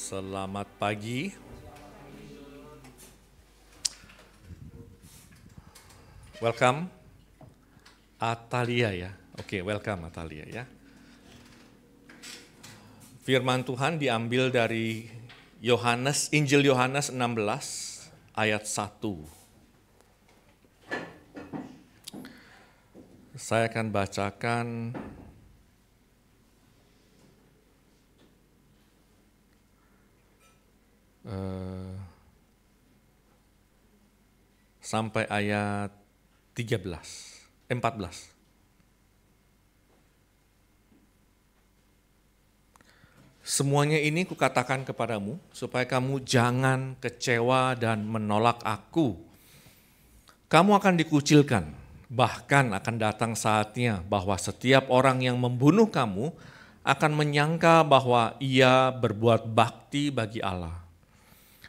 Selamat pagi. Welcome Atalia ya. Oke, welcome Atalia ya. Firman Tuhan diambil dari Injil Yohanes 16 ayat 1. Saya akan bacakan sampai ayat 14. Semuanya ini kukatakan kepadamu supaya kamu jangan kecewa dan menolak aku. Kamu akan dikucilkan, bahkan akan datang saatnya bahwa setiap orang yang membunuh kamu akan menyangka bahwa ia berbuat bakti bagi Allah.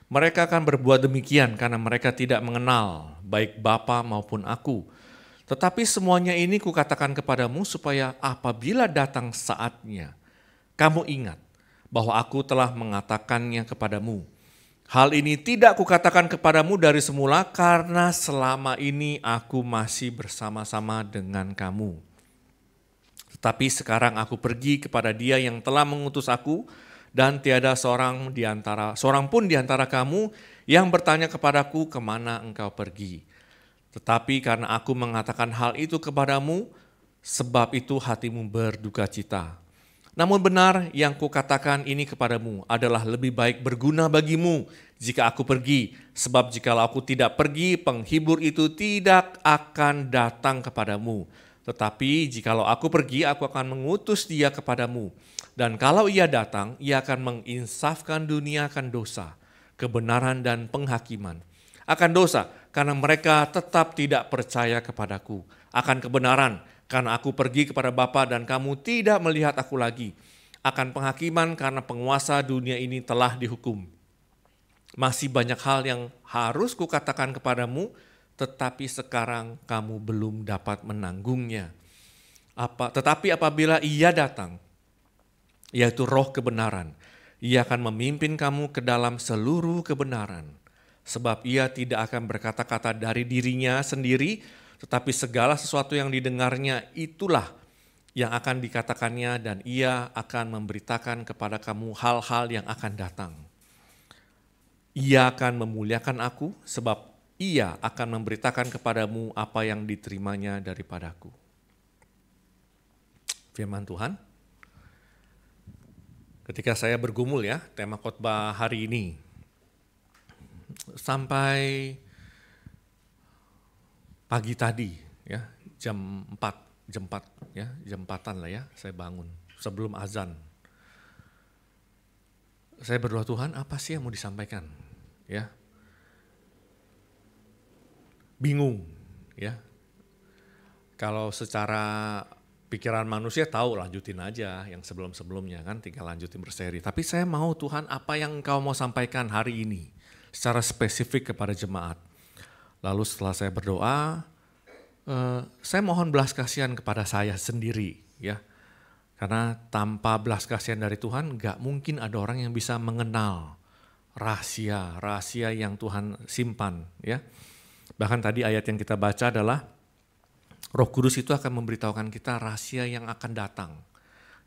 Mereka akan berbuat demikian karena mereka tidak mengenal baik Bapa maupun aku. Tetapi semuanya ini kukatakan kepadamu supaya apabila datang saatnya, kamu ingat bahwa aku telah mengatakannya kepadamu. Hal ini tidak kukatakan kepadamu dari semula karena selama ini aku masih bersama-sama dengan kamu. Tetapi sekarang aku pergi kepada Dia yang telah mengutus aku, dan tiada seorang pun di antara kamu yang bertanya kepadaku kemana engkau pergi. Tetapi karena aku mengatakan hal itu kepadamu, sebab itu hatimu berduka cita. Namun benar yang kukatakan ini kepadamu adalah lebih baik berguna bagimu jika aku pergi. Sebab jikalau aku tidak pergi, penghibur itu tidak akan datang kepadamu. Tetapi jikalau aku pergi, aku akan mengutus Dia kepadamu. Dan kalau Ia datang, Ia akan menginsafkan dunia akan dosa, kebenaran dan penghakiman. Akan dosa, karena mereka tetap tidak percaya kepadaku. Akan kebenaran, karena aku pergi kepada Bapa dan kamu tidak melihat aku lagi. Akan penghakiman, karena penguasa dunia ini telah dihukum. Masih banyak hal yang harus kukatakan kepadamu, tetapi sekarang kamu belum dapat menanggungnya. Tetapi apabila Ia datang, yaitu Roh kebenaran, Ia akan memimpin kamu ke dalam seluruh kebenaran. Sebab Ia tidak akan berkata-kata dari dirinya sendiri, tetapi segala sesuatu yang didengarnya itulah yang akan dikatakannya, dan Ia akan memberitakan kepada kamu hal-hal yang akan datang. Ia akan memuliakan aku, sebab Ia akan memberitakan kepadamu apa yang diterimanya daripadaku. Firman Tuhan. Ketika saya bergumul ya, tema khotbah hari ini, sampai pagi tadi ya, jam 4-an lah ya, saya bangun sebelum azan. Saya berdoa, Tuhan apa sih yang mau disampaikan? Ya, bingung ya. Kalau secara pikiran manusia tahu lanjutin aja yang sebelum-sebelumnya kan, tinggal lanjutin berseri. Tapi saya mau Tuhan apa yang Engkau mau sampaikan hari ini secara spesifik kepada jemaat. Lalu setelah saya berdoa, saya mohon belas kasihan kepada saya sendiri ya. Karena tanpa belas kasihan dari Tuhan gak mungkin ada orang yang bisa mengenal rahasia yang Tuhan simpan ya. Bahkan tadi ayat yang kita baca adalah Roh Kudus itu akan memberitahukan kita rahasia yang akan datang,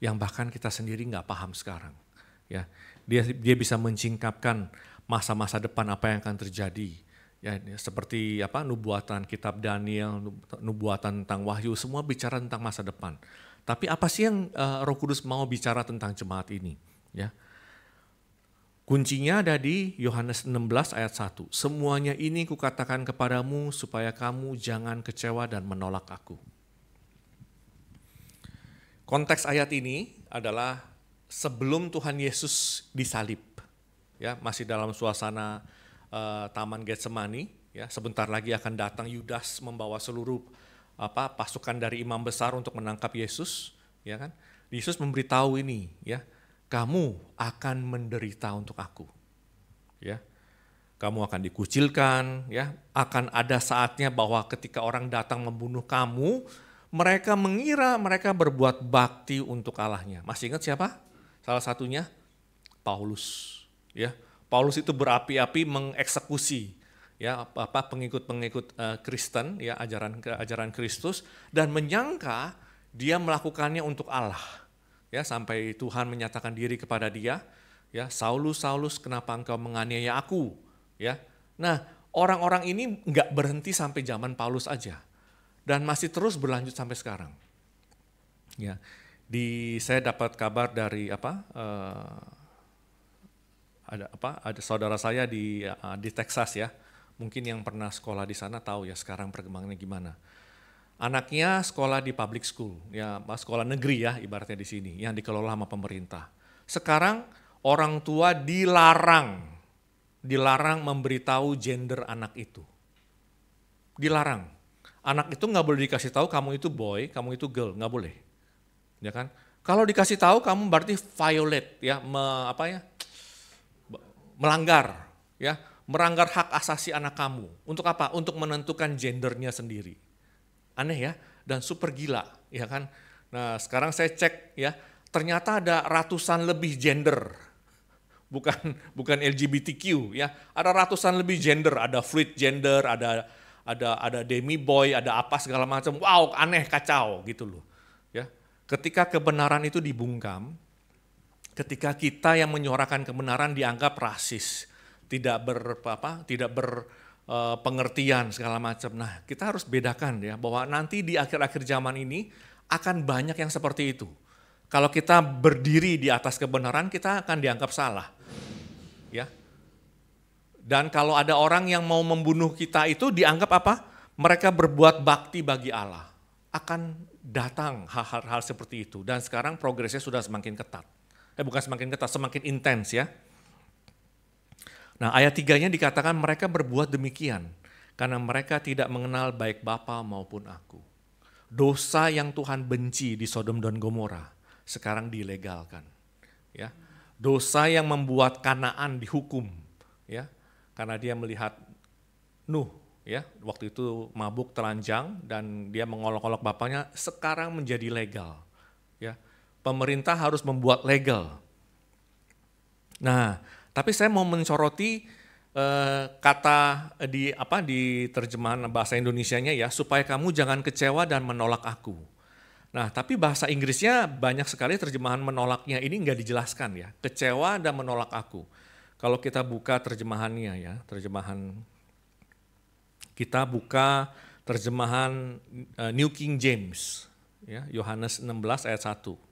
yang bahkan kita sendiri nggak paham sekarang. Ya, dia bisa mencingkapkan masa-masa depan apa yang akan terjadi. Ya, seperti nubuatan kitab Daniel, nubuatan tentang Wahyu, semua bicara tentang masa depan. Tapi apa sih yang Roh Kudus mau bicara tentang jemaat ini? Ya. Kuncinya ada di Yohanes 16 ayat 1. Semuanya ini kukatakan kepadamu supaya kamu jangan kecewa dan menolak aku. Konteks ayat ini adalah sebelum Tuhan Yesus disalib. Ya, masih dalam suasana Taman Getsemani, ya, sebentar lagi akan datang Yudas membawa seluruh pasukan dari imam besar untuk menangkap Yesus, ya kan? Yesus memberitahu ini, ya. Kamu akan menderita untuk aku, ya. Kamu akan dikucilkan, ya. Akan ada saatnya bahwa ketika orang datang membunuh kamu, mereka mengira mereka berbuat bakti untuk Allahnya. Masih ingat siapa? Salah satunya Paulus, Ya, Paulus itu berapi-api mengeksekusi ya pengikut-pengikut Kristen ya ajaran Kristus dan menyangka dia melakukannya untuk Allah. Ya, sampai Tuhan menyatakan diri kepada dia, ya, Saulus, Saulus, kenapa engkau menganiaya aku? Ya. Nah, orang-orang ini nggak berhenti sampai zaman Paulus aja dan masih terus berlanjut sampai sekarang. Ya. Saya dapat kabar dari ada saudara saya di Texas ya. Mungkin yang pernah sekolah di sana tahu ya sekarang perkembangannya gimana. Anaknya sekolah di public school, ya sekolah negeri ya ibaratnya di sini, yang dikelola sama pemerintah. Sekarang orang tua dilarang memberitahu gender anak itu. Dilarang. Anak itu nggak boleh dikasih tahu kamu itu boy, kamu itu girl, nggak boleh. Ya kan? Kalau dikasih tahu kamu berarti violate ya, melanggar ya, melanggar hak asasi anak kamu. Untuk apa? Untuk menentukan gendernya sendiri. Aneh ya, dan super gila, ya kan? Nah, sekarang saya cek ya, ternyata ada ratusan lebih gender, bukan LGBTQ ya, ada ratusan lebih gender, ada fluid gender, ada demi boy, ada apa segala macam. Wow, aneh, kacau gitu loh. Ya, ketika kebenaran itu dibungkam, ketika kita yang menyuarakan kebenaran dianggap rasis, tidak pengertian segala macam. Nah, kita harus bedakan ya bahwa nanti di akhir-akhir zaman ini akan banyak yang seperti itu. Kalau kita berdiri di atas kebenaran, kita akan dianggap salah. Ya. Dan kalau ada orang yang mau membunuh kita itu dianggap apa? Mereka berbuat bakti bagi Allah. Akan datang hal-hal seperti itu. Dan sekarang progresnya sudah semakin ketat. Bukan semakin ketat, semakin intens ya. Nah, ayat 3-nya dikatakan mereka berbuat demikian karena mereka tidak mengenal baik Bapa maupun aku. Dosa yang Tuhan benci di Sodom dan Gomora sekarang dilegalkan. Ya. Dosa yang membuat Kanaan dihukum ya, karena dia melihat Nuh ya, waktu itu mabuk telanjang dan dia mengolok-olok bapaknya, sekarang menjadi legal. Ya. Pemerintah harus membuat legal. Nah, tapi saya mau mensoroti kata di terjemahan bahasa Indonesianya ya, supaya kamu jangan kecewa dan menolak aku. Nah, tapi bahasa Inggrisnya banyak sekali terjemahan menolaknya ini nggak dijelaskan ya, kecewa dan menolak aku. Kalau kita buka terjemahannya ya, kita buka terjemahan New King James, ya, Yohanes 16 ayat 1.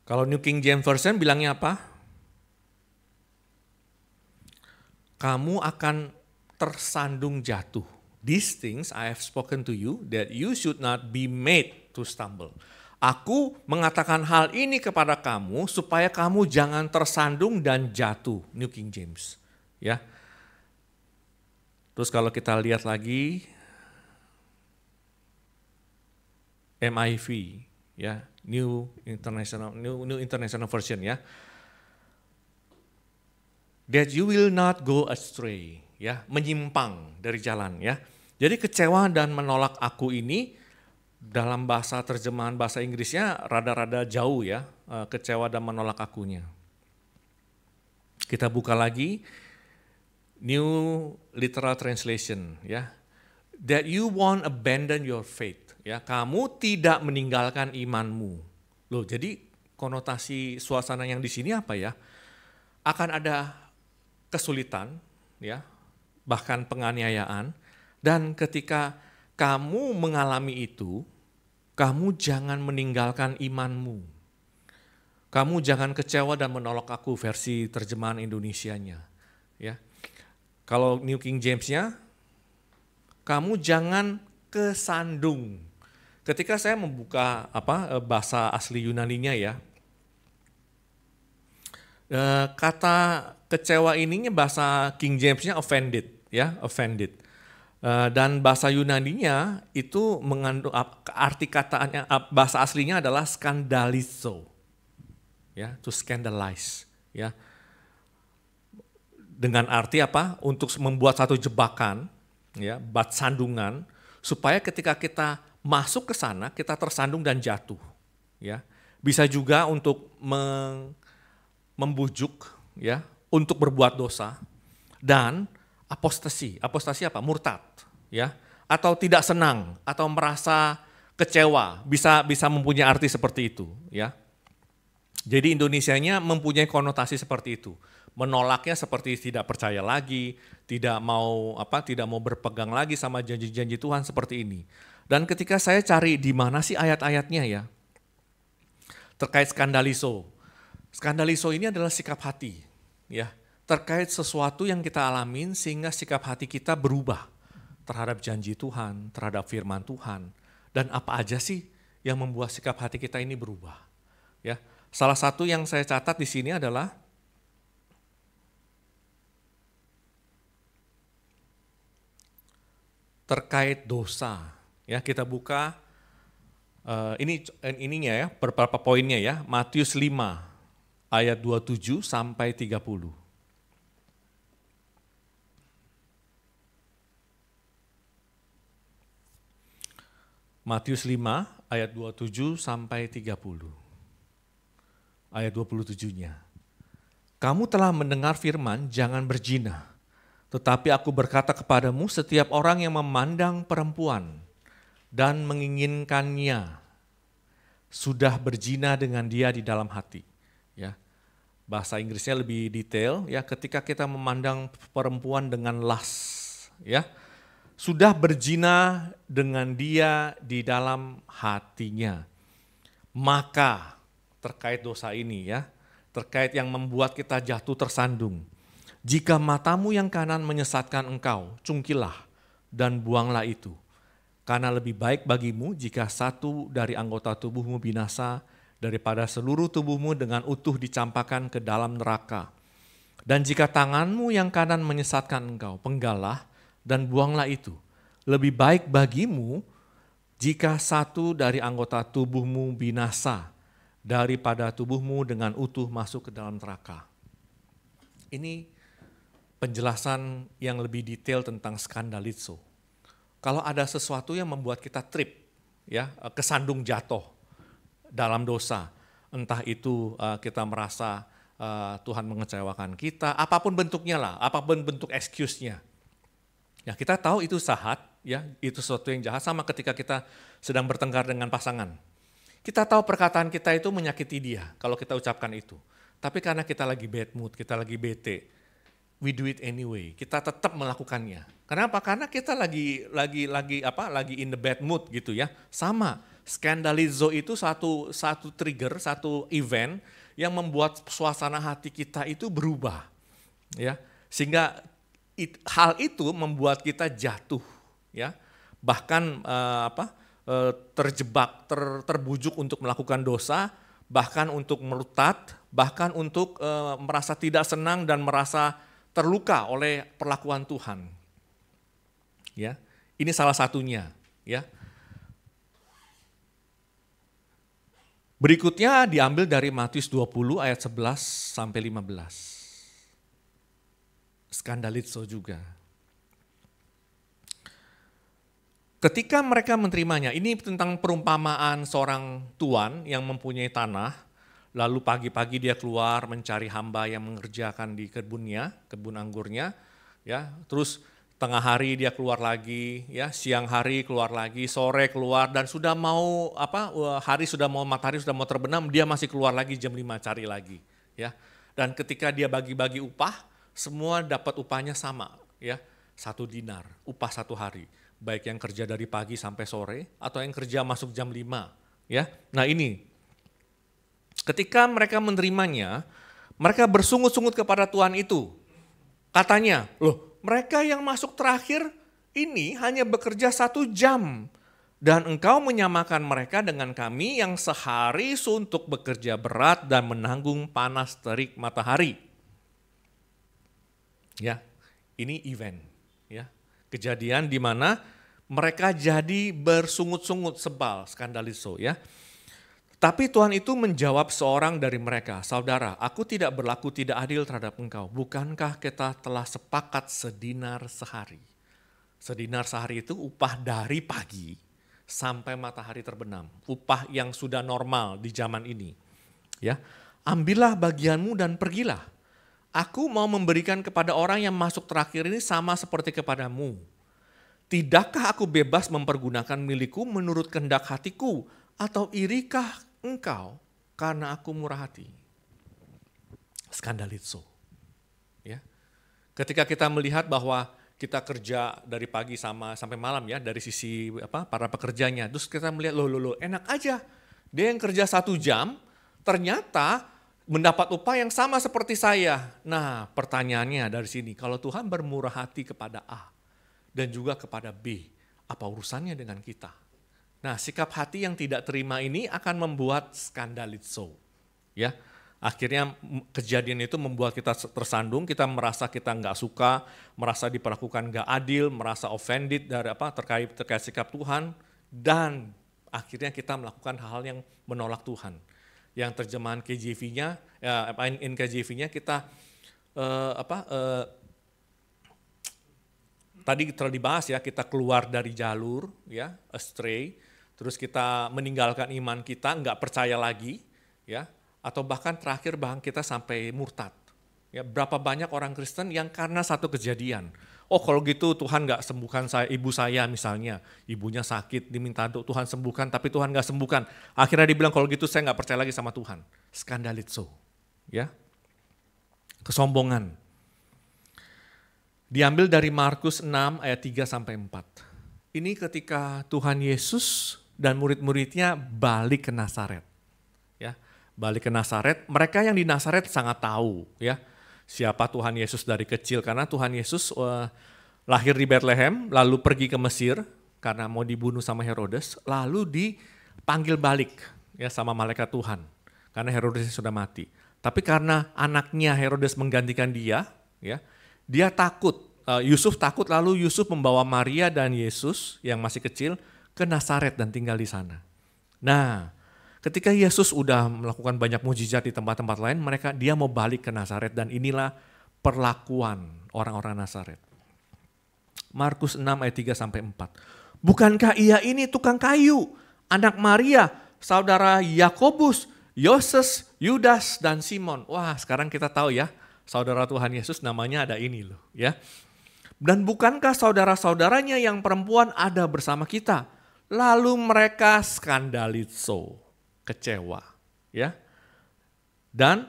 Kalau New King James Version bilangnya apa? Kamu akan tersandung jatuh. These things I have spoken to you that you should not be made to stumble. Aku mengatakan hal ini kepada kamu supaya kamu jangan tersandung dan jatuh. New King James. Ya. Terus kalau kita lihat lagi MIV ya. New International Version ya. That you will not go astray ya, menyimpang dari jalan ya. Jadi kecewa dan menolak aku ini dalam bahasa terjemahan bahasa Inggrisnya rada-rada jauh ya, kecewa dan menolak akunya. Kita buka lagi New Literal Translation ya. That you won't abandon your faith. Ya, kamu tidak meninggalkan imanmu. Loh, jadi konotasi suasana yang di sini apa ya? Akan ada kesulitan, ya, bahkan penganiayaan. Dan ketika kamu mengalami itu, kamu jangan meninggalkan imanmu. Kamu jangan kecewa dan menolak aku, versi terjemahan Indonesianya. Ya, kalau New King James-nya, kamu jangan kesandung. Ketika saya membuka bahasa asli Yunaninya ya, kata kecewa ininya bahasa King James-nya offended ya, offended. Dan bahasa Yunaninya itu mengandung arti katanya, bahasa aslinya adalah skandalizo. Ya, to scandalize ya. Dengan arti apa? Untuk membuat satu jebakan ya, bat sandungan supaya ketika kita masuk ke sana kita tersandung dan jatuh ya. bisa juga untuk membujuk ya, untuk berbuat dosa, dan apostasi. Apostasi apa? Murtad, ya, atau tidak senang, atau merasa kecewa, bisa mempunyai arti seperti itu, ya. Jadi Indonesianya mempunyai konotasi seperti itu. Menolaknya seperti tidak percaya lagi, tidak mau berpegang lagi sama janji-janji Tuhan seperti ini. Dan ketika saya cari di mana sih ayat-ayatnya ya, terkait skandaliso. Skandaliso ini adalah sikap hati, ya, terkait sesuatu yang kita alamin sehingga sikap hati kita berubah terhadap janji Tuhan, terhadap firman Tuhan. Dan apa aja sih yang membuat sikap hati kita ini berubah? Ya, salah satu yang saya catat di sini adalah terkait dosa. Ya, kita buka ininya ya, beberapa poinnya ya. Matius 5 ayat 27 sampai 30. Matius 5 ayat 27 sampai 30. Ayat 27-nya. Kamu telah mendengar firman, jangan berzina. Tetapi aku berkata kepadamu, setiap orang yang memandang perempuan dan menginginkannya sudah berzina dengan dia di dalam hati. Ya, bahasa Inggrisnya lebih detail. Ya, ketika kita memandang perempuan dengan lust, ya, sudah berzina dengan dia di dalam hatinya. Maka terkait dosa ini ya, terkait yang membuat kita jatuh tersandung. Jika matamu yang kanan menyesatkan engkau, cungkilah dan buanglah itu. Karena lebih baik bagimu jika satu dari anggota tubuhmu binasa daripada seluruh tubuhmu dengan utuh dicampakkan ke dalam neraka. Dan jika tanganmu yang kanan menyesatkan engkau, penggalah dan buanglah itu. Lebih baik bagimu jika satu dari anggota tubuhmu binasa daripada tubuhmu dengan utuh masuk ke dalam neraka. Ini penjelasan yang lebih detail tentang skandalizo. Kalau ada sesuatu yang membuat kita trip, ya, kesandung jatuh dalam dosa, entah itu kita merasa Tuhan mengecewakan kita, apapun bentuknya lah, apapun bentuk excuse-nya. Ya, kita tahu itu jahat, ya, itu sesuatu yang jahat, sama ketika kita sedang bertengkar dengan pasangan. Kita tahu perkataan kita itu menyakiti dia kalau kita ucapkan itu. Tapi karena kita lagi bad mood, kita lagi bete, we do it anyway. Kita tetap melakukannya. Kenapa? Karena kita lagi in the bad mood gitu ya. Sama, skandalizo itu satu trigger, satu event yang membuat suasana hati kita itu berubah. Ya, sehingga hal itu membuat kita jatuh, ya, bahkan terjebak, terbujuk untuk melakukan dosa, bahkan untuk murtad, bahkan untuk merasa tidak senang dan merasa terluka oleh perlakuan Tuhan. Ya, ini salah satunya. Ya. Berikutnya diambil dari Matius 20 ayat 11 sampai 15. Skandalizo juga. Ketika mereka menerimanya, ini tentang perumpamaan seorang tuan yang mempunyai tanah, lalu pagi-pagi dia keluar mencari hamba yang mengerjakan di kebunnya, kebun anggurnya, ya. Terus tengah hari dia keluar lagi, ya, siang hari keluar lagi, sore keluar, dan sudah mau matahari sudah mau terbenam, dia masih keluar lagi jam 5 cari lagi, ya. Dan ketika dia bagi-bagi upah, semua dapat upahnya sama, ya, 1 dinar, upah 1 hari. Baik yang kerja dari pagi sampai sore atau yang kerja masuk jam 5. Ya. Nah ini, ketika mereka menerimanya, mereka bersungut-sungut kepada Tuhan itu. Katanya, loh mereka yang masuk terakhir ini hanya bekerja 1 jam. Dan engkau menyamakan mereka dengan kami yang sehari suntuk bekerja berat dan menanggung panas terik matahari. Ya, ini event, ya, kejadian di mana mereka jadi bersungut-sungut, sebal, skandalizo, ya. Tapi Tuhan itu menjawab seorang dari mereka, saudara, aku tidak berlaku tidak adil terhadap engkau. Bukankah kita telah sepakat sedinar sehari? Sedinar sehari itu upah dari pagi sampai matahari terbenam. Upah yang sudah normal di zaman ini. Ya, ambillah bagianmu dan pergilah. Aku mau memberikan kepada orang yang masuk terakhir ini sama seperti kepadamu. Tidakkah aku bebas mempergunakan milikku menurut kehendak hatiku? Atau irikah engkau karena aku murah hati? Skandalizo. Ya. Ketika kita melihat bahwa kita kerja dari pagi sampai malam ya, dari sisi para pekerjanya, terus kita melihat loh enak aja. Dia yang kerja 1 jam, ternyata mendapat upah yang sama seperti saya. Nah, pertanyaannya dari sini, kalau Tuhan bermurah hati kepada A dan juga kepada B, apa urusannya dengan kita? Nah, sikap hati yang tidak terima ini akan membuat skandalizo. Ya, akhirnya kejadian itu membuat kita tersandung, kita merasa kita nggak suka, merasa diperlakukan nggak adil, merasa offended dari terkait sikap Tuhan, dan akhirnya kita melakukan hal-hal yang menolak Tuhan. Yang terjemahan KJV-nya, in KJV-nya kita tadi telah dibahas ya, kita keluar dari jalur ya, astray, terus kita meninggalkan iman kita, nggak percaya lagi ya, atau bahkan terakhir kita sampai murtad. Ya, berapa banyak orang Kristen yang karena satu kejadian, oh kalau gitu Tuhan nggak sembuhkan ibu saya misalnya, ibunya sakit diminta Tuhan sembuhkan, tapi Tuhan nggak sembuhkan. Akhirnya dibilang kalau gitu saya nggak percaya lagi sama Tuhan. Skandalizo, ya, kesombongan. Diambil dari Markus 6 ayat 3-4. Ini ketika Tuhan Yesus dan murid-muridnya balik ke Nazaret. Ya, balik ke Nazaret, mereka yang di Nazaret sangat tahu ya siapa Tuhan Yesus dari kecil, karena Tuhan Yesus lahir di Bethlehem, lalu pergi ke Mesir karena mau dibunuh sama Herodes, lalu dipanggil balik ya sama malaikat Tuhan karena Herodes sudah mati. Tapi karena anaknya Herodes menggantikan dia, ya, dia takut, Yusuf takut, lalu Yusuf membawa Maria dan Yesus yang masih kecil ke Nazaret dan tinggal di sana. Nah, ketika Yesus udah melakukan banyak mujizat di tempat-tempat lain, dia mau balik ke Nazaret, dan inilah perlakuan orang-orang Nazaret. Markus 6 ayat 3-4. Bukankah ia ini tukang kayu, anak Maria, saudara Yakobus, Yoses, Yudas, dan Simon. Wah, sekarang kita tahu ya, saudara Tuhan Yesus namanya ada ini loh ya. Dan bukankah saudara-saudaranya yang perempuan ada bersama kita? Lalu mereka skandalizo, kecewa ya. Dan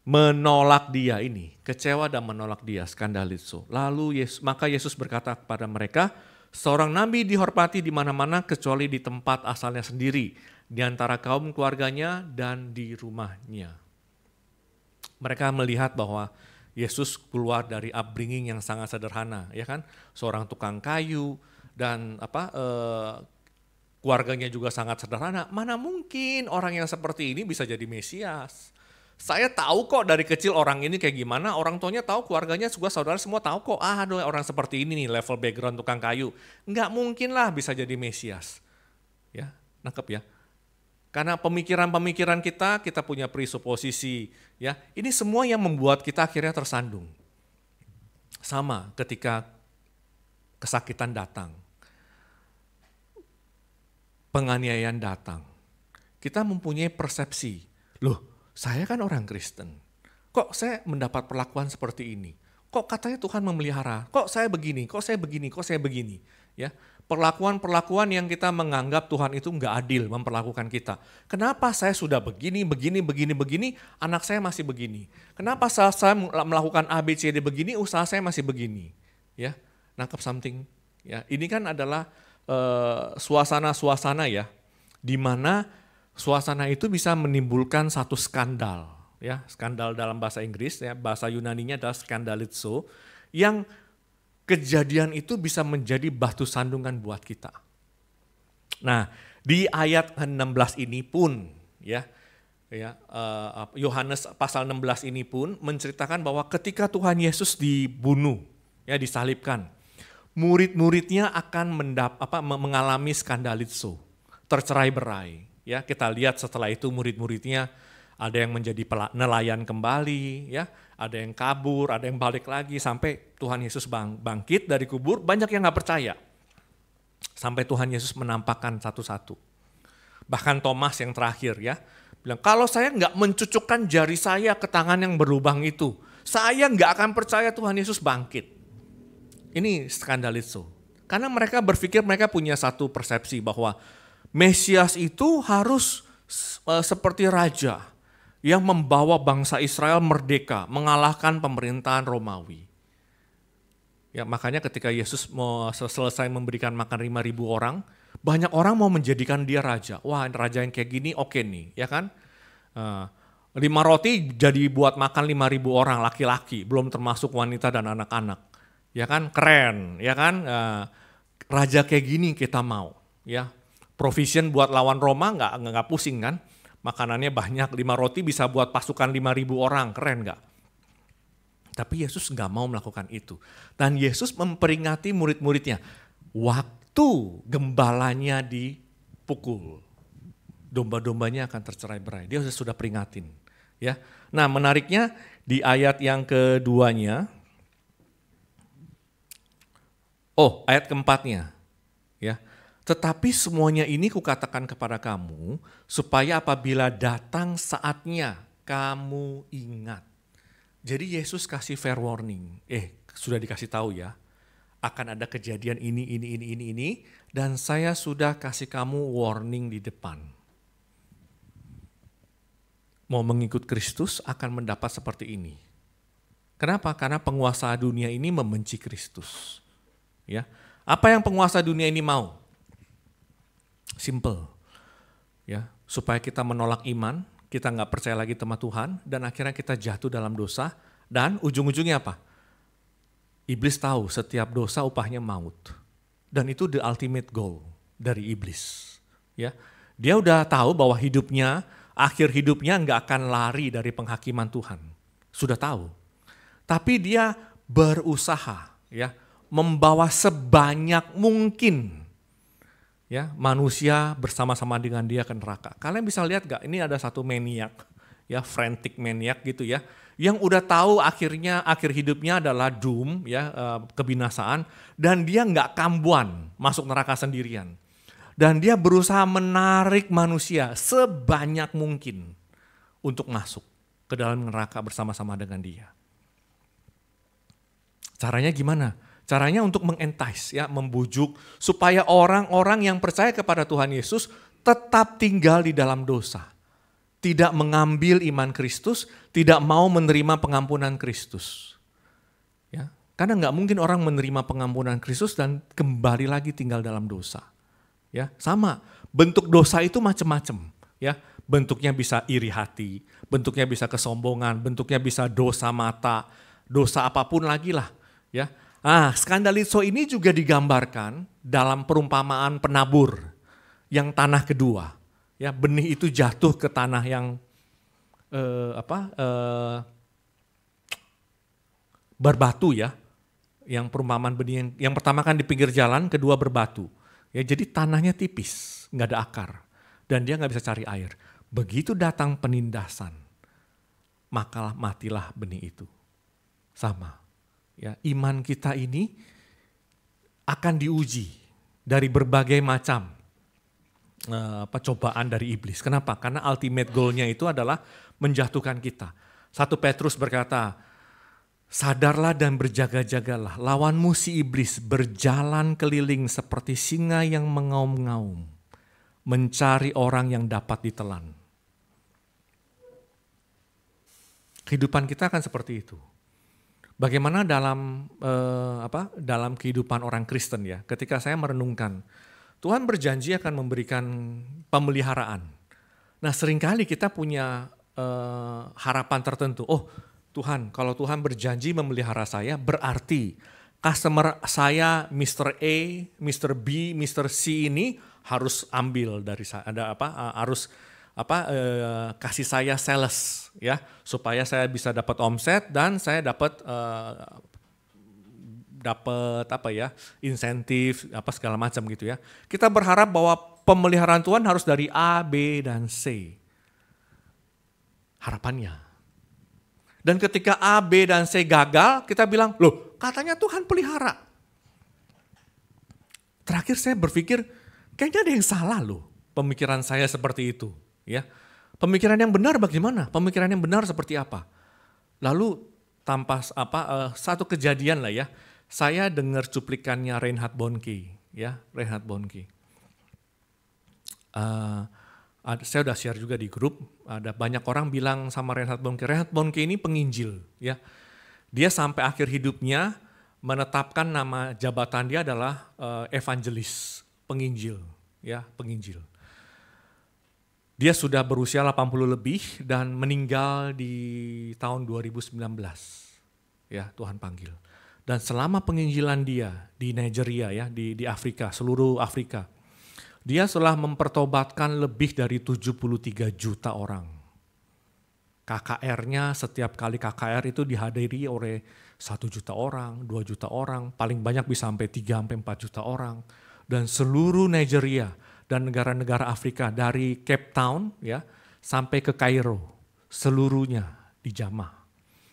menolak dia ini, kecewa dan menolak dia, skandalizo. Lalu maka Yesus berkata kepada mereka, seorang nabi dihormati di mana-mana kecuali di tempat asalnya sendiri, di antara kaum keluarganya dan di rumahnya. Mereka melihat bahwa Yesus keluar dari upbringing yang sangat sederhana, ya kan? Seorang tukang kayu dan keluarganya juga sangat sederhana. Mana mungkin orang yang seperti ini bisa jadi Mesias? Saya tahu kok dari kecil orang ini kayak gimana, orang tuanya tahu, keluarganya juga saudara semua tahu kok, aduh orang seperti ini nih level background tukang kayu. Enggak mungkin lah bisa jadi Mesias. Ya, nangkep ya. Karena pemikiran-pemikiran kita punya presuposisi, ya. Ini semua yang membuat kita akhirnya tersandung. Sama ketika kesakitan datang, penganiayaan datang, kita mempunyai persepsi, loh saya kan orang Kristen, kok saya mendapat perlakuan seperti ini? Kok katanya Tuhan memelihara, kok saya begini, kok saya begini, kok saya begini, ya. Perlakuan-perlakuan yang kita menganggap Tuhan itu nggak adil memperlakukan kita. Kenapa saya sudah begini, anak saya masih begini. Kenapa saya melakukan A, B, C, D begini, usaha saya masih begini. Ya, nangkep something. Ya, ini kan adalah suasana-suasana ya, di mana suasana itu bisa menimbulkan satu skandal. Ya, skandal dalam bahasa Inggris, ya, bahasa Yunaninya adalah skandalizo, yang kejadian itu bisa menjadi batu sandungan buat kita. Nah, di ayat 16 ini pun ya Yohanes pasal 16 ini pun menceritakan bahwa ketika Tuhan Yesus dibunuh, ya disalibkan, murid-muridnya akan mengalami skandalizo, tercerai-berai. Ya, kita lihat setelah itu murid-muridnya ada yang menjadi nelayan kembali, ya, ada yang kabur, ada yang balik lagi sampai Tuhan Yesus bangkit dari kubur. Banyak yang nggak percaya. Sampai Tuhan Yesus menampakkan satu-satu. Bahkan Thomas yang terakhir ya, bilang kalau saya nggak mencucukkan jari saya ke tangan yang berlubang itu, saya nggak akan percaya Tuhan Yesus bangkit. Ini skandalizo. Karena mereka berpikir mereka punya satu persepsi bahwa Mesias itu harus seperti raja yang membawa bangsa Israel merdeka, mengalahkan pemerintahan Romawi. Ya, makanya ketika Yesus mau selesai memberikan makan 5.000 orang, banyak orang mau menjadikan dia raja. Wah, raja yang kayak gini oke nih, ya kan? 5 roti jadi buat makan 5.000 orang laki-laki, belum termasuk wanita dan anak-anak. Ya kan, keren, ya kan? Raja kayak gini kita mau, ya. Provision buat lawan Roma nggak pusing kan? Makanannya banyak, 5 roti bisa buat pasukan 5.000 orang, keren nggak? Tapi Yesus nggak mau melakukan itu. Dan Yesus memperingati murid-muridnya. Waktu gembalanya dipukul, domba-dombanya akan tercerai-berai. Dia sudah peringatin. Ya. Nah, menariknya di ayat yang keduanya, ayat keempatnya. Ya. Tetapi semuanya ini kukatakan kepada kamu, supaya apabila datang saatnya, kamu ingat. Jadi Yesus kasih fair warning, sudah dikasih tahu ya, akan ada kejadian ini, dan saya sudah kasih kamu warning di depan. Mau mengikut Kristus akan mendapat seperti ini. Kenapa? Karena penguasa dunia ini membenci Kristus. Ya, apa yang penguasa dunia ini mau? Simple, ya, supaya kita menolak iman. Kita nggak percaya lagi sama Tuhan, dan akhirnya kita jatuh dalam dosa, dan ujung-ujungnya apa? Iblis tahu setiap dosa upahnya maut. Dan itu the ultimate goal dari iblis. Ya, dia udah tahu bahwa akhir hidupnya nggak akan lari dari penghakiman Tuhan. Sudah tahu. Tapi dia berusaha ya membawa sebanyak mungkin ya manusia bersama-sama dengan dia ke neraka. Kalian bisa lihat gak? Ini ada satu maniak, ya frantic maniak gitu ya, yang udah tahu akhir hidupnya adalah doom, ya kebinasaan, dan dia nggak kambuan masuk neraka sendirian, dan dia berusaha menarik manusia sebanyak mungkin untuk masuk ke dalam neraka bersama-sama dengan dia. Caranya gimana? Caranya untuk mengentice, ya, membujuk supaya orang-orang yang percaya kepada Tuhan Yesus tetap tinggal di dalam dosa. Tidak mengambil iman Kristus, tidak mau menerima pengampunan Kristus. Ya, karena nggak mungkin orang menerima pengampunan Kristus dan kembali lagi tinggal dalam dosa. Ya, sama, bentuk dosa itu macam-macam. Ya, bentuknya bisa iri hati, bentuknya bisa kesombongan, bentuknya bisa dosa mata, dosa apapun lagi lah. Ya. Skandalizo ini juga digambarkan dalam perumpamaan penabur yang tanah kedua. Ya, benih itu jatuh ke tanah yang berbatu ya. Yang perumpamaan benih yang pertama kan di pinggir jalan, kedua berbatu. Ya, jadi tanahnya tipis, nggak ada akar, dan dia nggak bisa cari air. Begitu datang penindasan, maka matilah benih itu. Sama. Ya, iman kita ini akan diuji dari berbagai macam cobaan dari iblis. Kenapa? Karena ultimate goal-nya itu adalah menjatuhkan kita. 1 Petrus berkata, sadarlah dan berjaga-jagalah, lawanmu si iblis berjalan keliling seperti singa yang mengaum-ngaum, mencari orang yang dapat ditelan. Kehidupan kita akan seperti itu. Bagaimana dalam kehidupan orang Kristen ya, ketika saya merenungkan, Tuhan berjanji akan memberikan pemeliharaan. Nah, seringkali kita punya harapan tertentu. Oh, Tuhan, kalau Tuhan berjanji memelihara saya, berarti customer saya Mr. A, Mr. B, Mr. C ini harus ambil dari saya, kasih saya sales ya, supaya saya bisa dapat omset dan saya dapat insentif segala macam gitu ya. Kita berharap bahwa pemeliharaan Tuhan harus dari A, B dan C. Harapannya. Dan ketika A, B dan C gagal, kita bilang, "Loh, katanya Tuhan pelihara." Terakhir saya berpikir, kayaknya ada yang salah loh pemikiran saya seperti itu. Ya, pemikiran yang benar bagaimana? Pemikiran yang benar seperti apa? Lalu tanpa satu kejadian lah ya, saya dengar cuplikannya Reinhard Bonnke, ya Reinhard Bonnke. Saya udah share juga di grup, ada banyak orang bilang sama Reinhard Bonnke ini penginjil, ya. Dia sampai akhir hidupnya menetapkan nama jabatan dia adalah evangelis, penginjil, ya penginjil. Dia sudah berusia 80 lebih dan meninggal di tahun 2019. Ya, Tuhan panggil. Dan selama penginjilan dia di Nigeria ya, di Afrika, seluruh Afrika, dia telah mempertobatkan lebih dari 73 juta orang. KKR-nya setiap kali KKR itu dihadiri oleh 1 juta orang, 2 juta orang, paling banyak bisa sampai 3-4 juta orang. Dan seluruh Nigeria dan negara-negara Afrika dari Cape Town ya sampai ke Kairo, seluruhnya dijamah.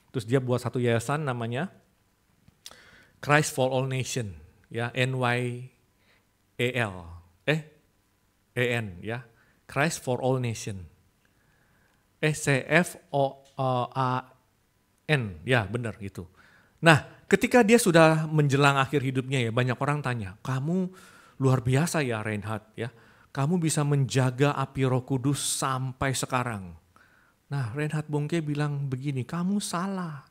Terus dia buat satu yayasan namanya Christ for All Nation, ya NYAL, EN ya, Christ for All Nation. CFOAN, ya benar gitu. Nah, ketika dia sudah menjelang akhir hidupnya ya, banyak orang tanya, kamu luar biasa ya Reinhard ya, kamu bisa menjaga api Roh Kudus sampai sekarang. Nah, Reinhard Bonnke bilang begini, kamu salah,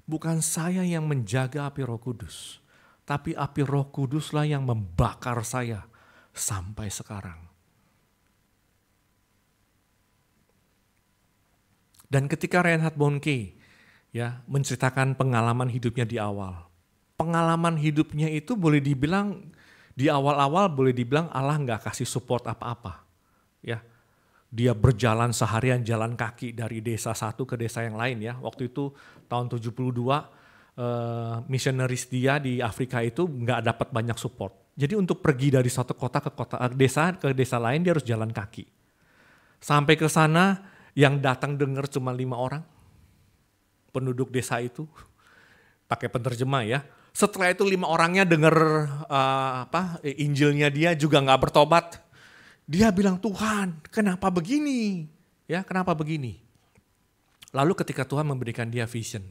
bukan saya yang menjaga api Roh Kudus, tapi api Roh Kuduslah yang membakar saya sampai sekarang. Dan ketika Reinhard Bonnke ya menceritakan pengalaman hidupnya di awal, pengalaman hidupnya itu boleh dibilang di awal-awal boleh dibilang Allah nggak kasih support apa-apa, ya. Dia berjalan seharian jalan kaki dari desa satu ke desa yang lain ya. Waktu itu tahun 72 missionaries dia di Afrika itu nggak dapat banyak support. Jadi untuk pergi dari satu kota ke desa lain dia harus jalan kaki. Sampai ke sana yang datang dengar cuma 5 orang penduduk desa itu, pakai penerjemah ya. Setelah itu 5 orangnya dengar Injilnya dia juga nggak bertobat. Dia bilang, Tuhan kenapa begini? Ya kenapa begini? Lalu ketika Tuhan memberikan dia vision,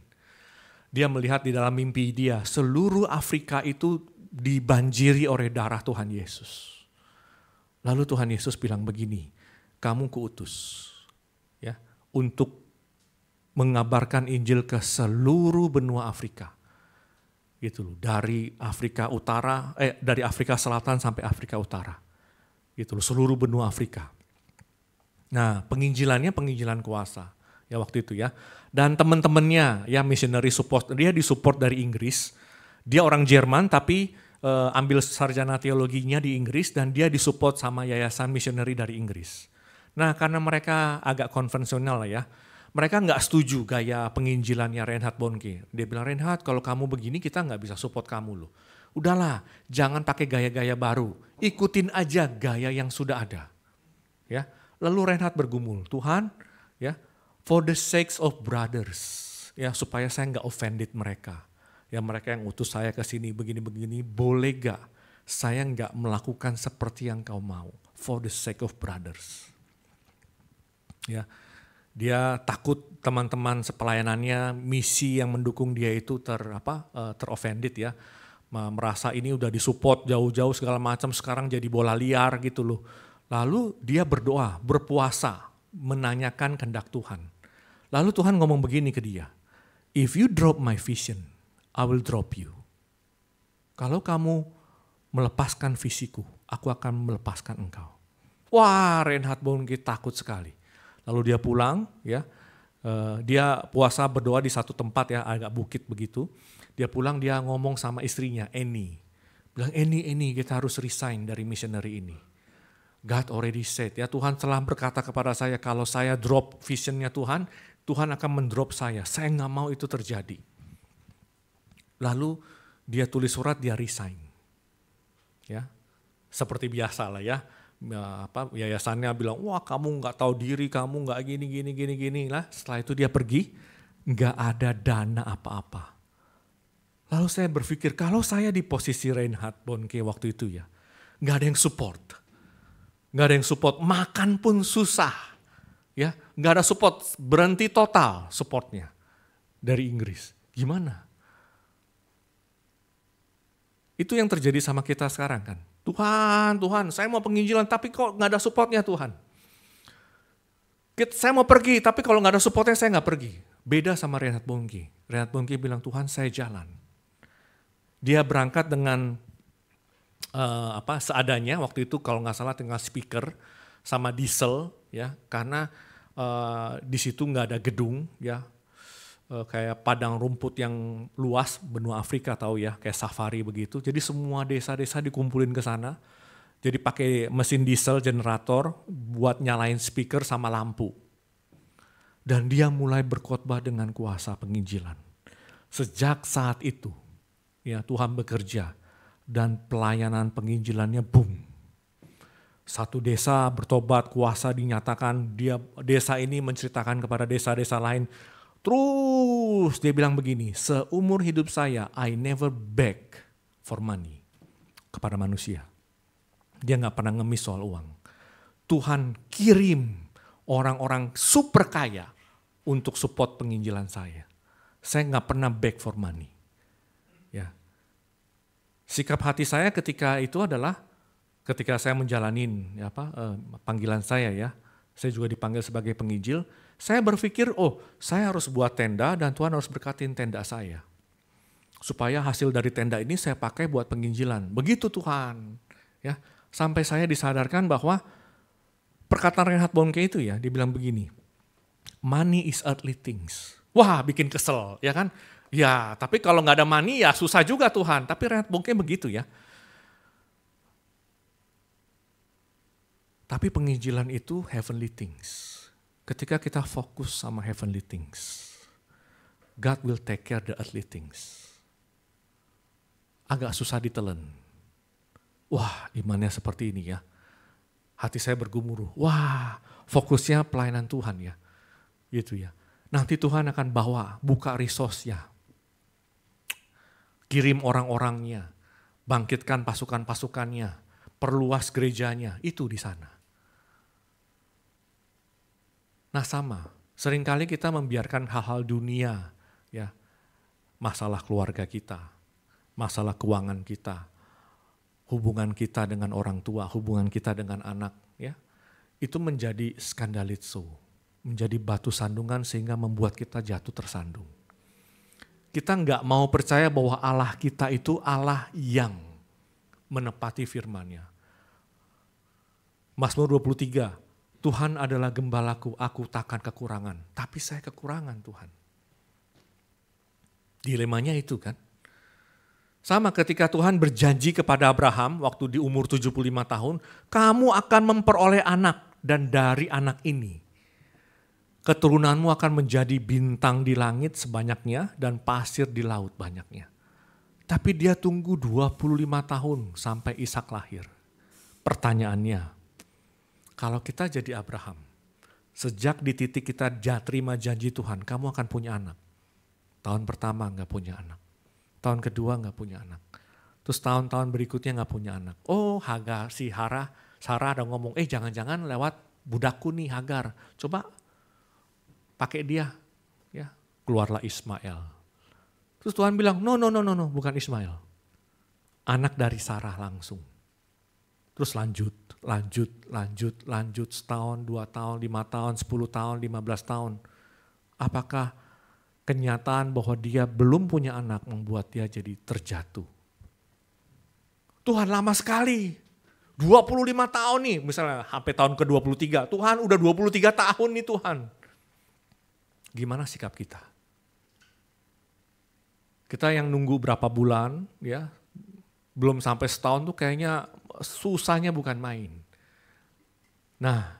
dia melihat di dalam mimpi dia seluruh Afrika itu dibanjiri oleh darah Tuhan Yesus. Lalu Tuhan Yesus bilang begini, kamu kuutus ya untuk mengabarkan Injil ke seluruh benua Afrika. Gitu loh, dari Afrika Utara, dari Afrika Selatan sampai Afrika Utara. Gitu loh, seluruh benua Afrika. Nah, penginjilannya penginjilan kuasa ya waktu itu ya. Dan teman-temannya ya missionary support, dia disupport dari Inggris. Dia orang Jerman tapi ambil sarjana teologinya di Inggris dan dia disupport sama yayasan missionary dari Inggris. Nah, karena mereka agak konvensional lah ya, mereka nggak setuju gaya penginjilannya Reinhard Bonnke. Dia bilang, Reinhard kalau kamu begini kita nggak bisa support kamu loh. Udahlah, jangan pakai gaya-gaya baru, ikutin aja gaya yang sudah ada. Ya, lalu Reinhard bergumul, Tuhan, ya, for the sake of brothers, ya supaya saya nggak offended mereka. Ya mereka yang utus saya ke sini begini-begini, boleh gak saya nggak melakukan seperti yang kau mau, for the sake of brothers. Ya, dia takut teman-teman sepelayanannya, misi yang mendukung dia itu teroffended ya, merasa ini udah disupport jauh-jauh segala macam, sekarang jadi bola liar gitu loh. Lalu dia berdoa, berpuasa, menanyakan kehendak Tuhan. Lalu Tuhan ngomong begini ke dia, if you drop my vision, I will drop you. Kalau kamu melepaskan visiku, aku akan melepaskan engkau. Wah, Reinhard Bonnke takut sekali. Lalu dia pulang, ya, dia puasa berdoa di satu tempat ya, agak bukit begitu. Dia pulang, dia ngomong sama istrinya, Annie. Bilang, Annie, kita harus resign dari missionary ini. God already said, ya Tuhan telah berkata kepada saya, kalau saya drop visionnya Tuhan, Tuhan akan mendrop saya. Saya nggak mau itu terjadi. Lalu dia tulis surat, dia resign. Ya, seperti biasa lah ya. Yayasannya bilang, wah kamu nggak tahu diri, kamu nggak gini lah. Setelah itu dia pergi, nggak ada dana apa-apa. Lalu saya berpikir, kalau saya di posisi Reinhard Bonnke waktu itu ya, nggak ada yang support. Nggak ada yang support, makan pun susah. Ya, nggak ada support, berhenti total supportnya dari Inggris. Gimana? Itu yang terjadi sama kita sekarang kan. Tuhan, saya mau penginjilan tapi kok nggak ada supportnya Tuhan. Saya mau pergi tapi kalau nggak ada supportnya saya nggak pergi. Beda sama Reinhard Bonnke. Reinhard Bonnke bilang, Tuhan saya jalan. Dia berangkat dengan seadanya, waktu itu kalau nggak salah tinggal speaker sama diesel ya, karena di situ nggak ada gedung ya, kayak padang rumput yang luas, benua Afrika tahu ya, kayak safari begitu. Jadi semua desa-desa dikumpulin ke sana. Jadi pakai mesin diesel generator buat nyalain speaker sama lampu. Dan dia mulai berkhotbah dengan kuasa penginjilan. Sejak saat itu ya Tuhan bekerja. Dan pelayanan penginjilannya boom. Satu desa bertobat, kuasa dinyatakan, desa ini menceritakan kepada desa-desa lain. Terus dia bilang begini, seumur hidup saya, I never beg for money kepada manusia. Dia gak pernah ngemis soal uang. Tuhan kirim orang-orang super kaya untuk support penginjilan saya. Saya gak pernah beg for money. Ya. Sikap hati saya ketika itu adalah ketika saya menjalanin panggilan saya ya, saya juga dipanggil sebagai penginjil, saya berpikir saya harus buat tenda dan Tuhan harus berkatin tenda saya. Supaya hasil dari tenda ini saya pakai buat penginjilan. Begitu Tuhan. Ya, sampai saya disadarkan bahwa perkataan Reinhard Bonnke itu ya, dibilang begini, money is earthly things. Wah bikin kesel ya kan. Ya, tapi kalau nggak ada money ya susah juga Tuhan. Tapi Reinhard Bonnke begitu ya. Tapi penginjilan itu heavenly things. Ketika kita fokus sama heavenly things, God will take care the earthly things. Agak susah ditelan. Wah, imannya seperti ini ya. Hati saya bergumuruh. Wah, fokusnya pelayanan Tuhan ya. Gitu ya. Nanti Tuhan akan buka resource-nya. Kirim orang-orangnya, bangkitkan pasukan-pasukannya, perluas gerejanya, itu di sana. Nah sama, seringkali kita membiarkan hal-hal dunia, ya, masalah keluarga kita, masalah keuangan kita, hubungan kita dengan orang tua, hubungan kita dengan anak, ya, itu menjadi skandalitso, menjadi batu sandungan sehingga membuat kita jatuh tersandung. Kita nggak mau percaya bahwa Allah kita itu Allah yang menepati firman-Nya. Mazmur 23, Tuhan adalah gembalaku, aku takkan kekurangan. Tapi saya kekurangan Tuhan. Dilemanya itu kan. Sama ketika Tuhan berjanji kepada Abraham waktu di umur 75 tahun, kamu akan memperoleh anak dan dari anak ini keturunanmu akan menjadi bintang di langit sebanyaknya dan pasir di laut banyaknya. Tapi dia tunggu 25 tahun sampai Ishak lahir. Pertanyaannya, kalau kita jadi Abraham, sejak di titik kita terima janji Tuhan, kamu akan punya anak. Tahun pertama gak punya anak. Tahun kedua gak punya anak. Terus tahun-tahun berikutnya gak punya anak. Oh Hagar, Sarah ada ngomong, jangan-jangan lewat budakku nih Hagar. Coba pakai dia, ya keluarlah Ismail. Terus Tuhan bilang, no, bukan Ismail. Anak dari Sarah langsung. Terus lanjut, setahun, 2 tahun, 5 tahun, 10 tahun, 15 tahun. Apakah kenyataan bahwa dia belum punya anak membuat dia jadi terjatuh? Tuhan lama sekali, 25 tahun nih, misalnya sampai tahun ke-23, Tuhan udah 23 tahun nih Tuhan. Gimana sikap kita? Kita yang nunggu berapa bulan, ya, belum sampai setahun tuh kayaknya susahnya bukan main. Nah,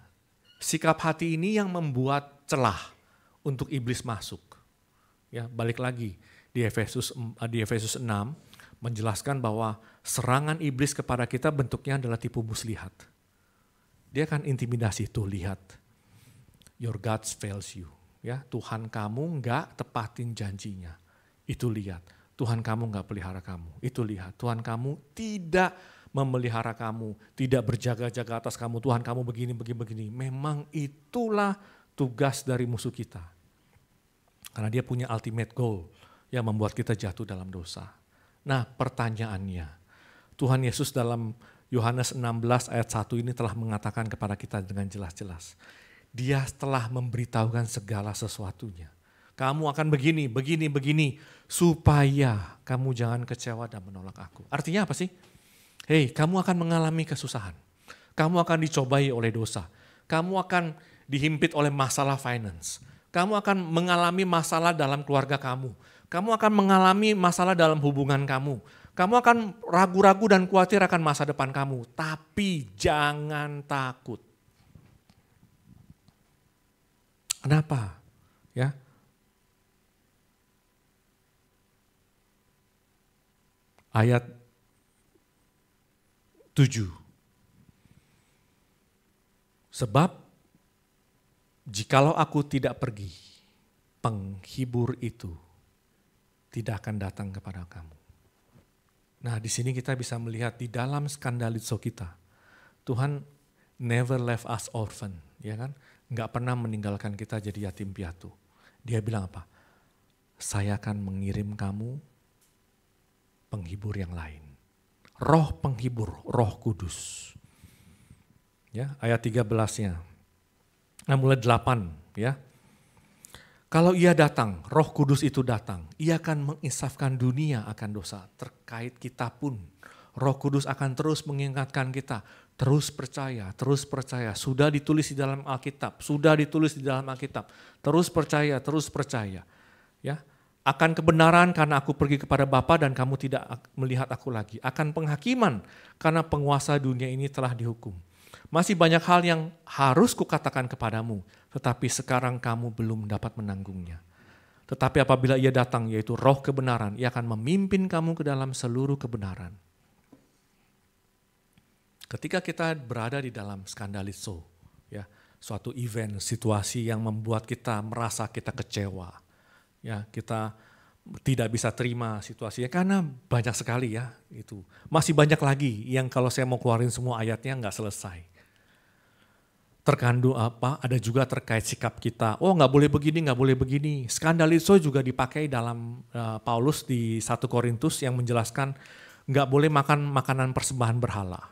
sikap hati ini yang membuat celah untuk iblis masuk. Ya, balik lagi di Efesus 6 menjelaskan bahwa serangan iblis kepada kita bentuknya adalah tipu muslihat. Dia akan intimidasi, tuh lihat, your God fails you. Ya, Tuhan kamu nggak tepatin janjinya. Itu lihat, Tuhan kamu nggak pelihara kamu. Itu lihat, Tuhan kamu tidak memelihara kamu, tidak berjaga-jaga atas kamu, Tuhan kamu begini. Memang itulah tugas dari musuh kita. Karena dia punya ultimate goal yang membuat kita jatuh dalam dosa. Nah pertanyaannya, Tuhan Yesus dalam Yohanes 16 ayat 1 ini telah mengatakan kepada kita dengan jelas-jelas. Dia telah memberitahukan segala sesuatunya. Kamu akan begini, supaya kamu jangan kecewa dan menolak aku. Artinya apa sih? Hei, kamu akan mengalami kesusahan. Kamu akan dicobai oleh dosa. Kamu akan dihimpit oleh masalah finance. Kamu akan mengalami masalah dalam keluarga kamu. Kamu akan mengalami masalah dalam hubungan kamu. Kamu akan ragu-ragu dan khawatir akan masa depan kamu. Tapi jangan takut. Kenapa? Ya. Ayat 7. Sebab jikalau aku tidak pergi, penghibur itu tidak akan datang kepada kamu. Nah, di sini kita bisa melihat di dalam skandalizo kita, Tuhan never left us orphan, ya kan? Nggak pernah meninggalkan kita jadi yatim piatu. Dia bilang apa? Saya akan mengirim kamu penghibur yang lain. Roh penghibur, Roh Kudus. Ya, ayat 13-nya. Nah, mulai 8, ya. Kalau ia datang, Roh Kudus itu datang, ia akan menginsafkan dunia akan dosa. Terkait kita pun, Roh Kudus akan terus mengingatkan kita, terus percaya. Sudah ditulis di dalam Alkitab, terus percaya. Ya, akan kebenaran karena aku pergi kepada Bapa dan kamu tidak melihat aku lagi. Akan penghakiman karena penguasa dunia ini telah dihukum. Masih banyak hal yang harus kukatakan kepadamu, tetapi sekarang kamu belum dapat menanggungnya. Tetapi apabila ia datang, yaitu Roh kebenaran, ia akan memimpin kamu ke dalam seluruh kebenaran. Ketika kita berada di dalam skandalizo, ya, suatu event, situasi yang membuat kita merasa kita kecewa, ya, kita tidak bisa terima situasinya karena banyak sekali ya itu. Masih banyak lagi yang kalau saya mau keluarin semua ayatnya nggak selesai. Terkandung apa? Ada juga terkait sikap kita. Oh nggak boleh begini. Skandalizo juga dipakai dalam Paulus di 1 Korintus yang menjelaskan nggak boleh makan makanan persembahan berhala.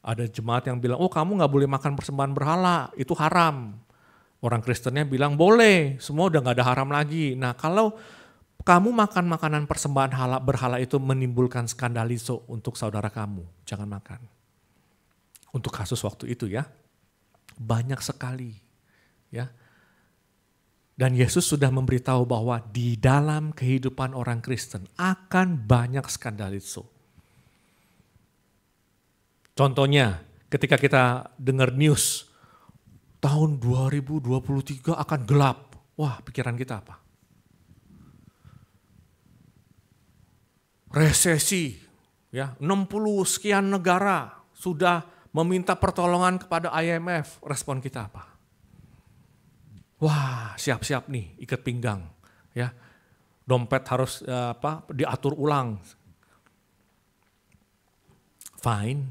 Ada jemaat yang bilang, oh kamu nggak boleh makan persembahan berhala, itu haram. Orang Kristennya bilang boleh, semua udah nggak ada haram lagi. Nah kalau kamu makan makanan persembahan berhala itu menimbulkan skandalizo untuk saudara kamu, jangan makan. Untuk kasus waktu itu ya, banyak sekali ya. Dan Yesus sudah memberitahu bahwa di dalam kehidupan orang Kristen akan banyak skandalizo. Contohnya ketika kita dengar news, tahun 2023 akan gelap. Wah, pikiran kita apa? Resesi, ya, 60 sekian negara sudah meminta pertolongan kepada IMF. Respon kita apa? Wah, siap-siap nih, ikat pinggang, ya. Dompet harus diatur ulang. Fine,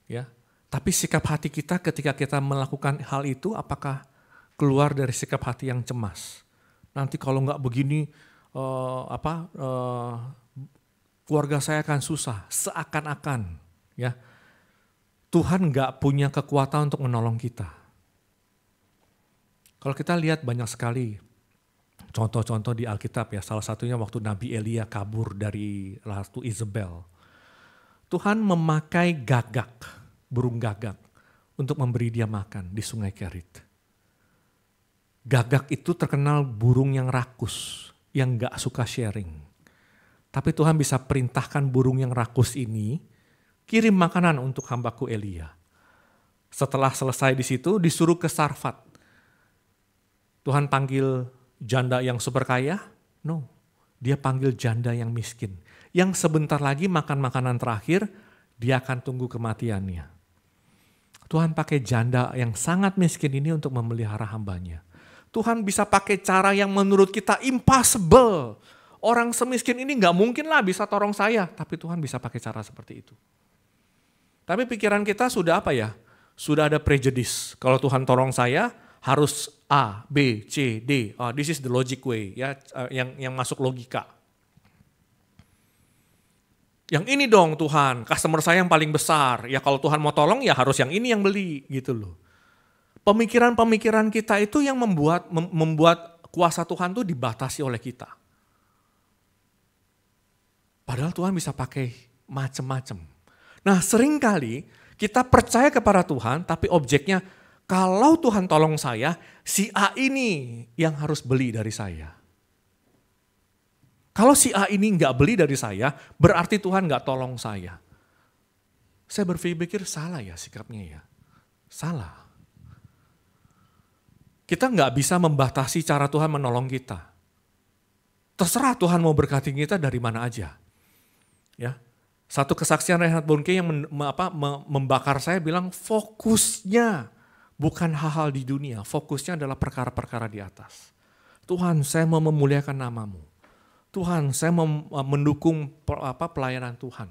ya. Tapi sikap hati kita ketika kita melakukan hal itu, apakah keluar dari sikap hati yang cemas? Nanti kalau nggak begini, keluarga saya akan susah. Seakan-akan, ya, Tuhan nggak punya kekuatan untuk menolong kita. Kalau kita lihat banyak sekali contoh-contoh di Alkitab ya, salah satunya waktu Nabi Elia kabur dari Ratu Isabel. Tuhan memakai gagak, burung gagak, untuk memberi dia makan di sungai Kerit. Gagak itu terkenal burung yang rakus, yang gak suka sharing. Tapi Tuhan bisa perintahkan burung yang rakus ini, kirim makanan untuk hambaku Elia. Setelah selesai di situ, disuruh ke Sarfat. Tuhan panggil janda yang super kaya? No, dia panggil janda yang miskin. Yang sebentar lagi makan makanan terakhir, dia akan tunggu kematiannya. Tuhan pakai janda yang sangat miskin ini untuk memelihara hambanya. Tuhan bisa pakai cara yang menurut kita impossible. orang semiskin ini nggak mungkin lah bisa tolong saya. Tapi Tuhan bisa pakai cara seperti itu. Tapi pikiran kita sudah apa ya? Sudah ada prejudice. Kalau Tuhan tolong saya harus A, B, C, D. Oh, this is the logic way, ya, yang masuk logika. Yang ini dong Tuhan, customer saya yang paling besar. Ya kalau Tuhan mau tolong ya harus yang ini yang beli gitu loh. Pemikiran-pemikiran kita itu yang membuat kuasa Tuhan itu dibatasi oleh kita. Padahal Tuhan bisa pakai macam-macam. Nah seringkali kita percaya kepada Tuhan tapi objeknya kalau Tuhan tolong saya, si A ini yang harus beli dari saya. Kalau si A ini nggak beli dari saya, berarti Tuhan nggak tolong saya. Saya berpikir salah ya sikapnya ya. Salah. Kita nggak bisa membatasi cara Tuhan menolong kita. Terserah Tuhan mau berkati kita dari mana aja. Ya, satu kesaksian Reinhard Bonnke yang membakar saya bilang fokusnya bukan hal-hal di dunia, fokusnya adalah perkara-perkara di atas. Tuhan, saya mau memuliakan namamu. Tuhan, saya mau mendukung pelayanan Tuhan.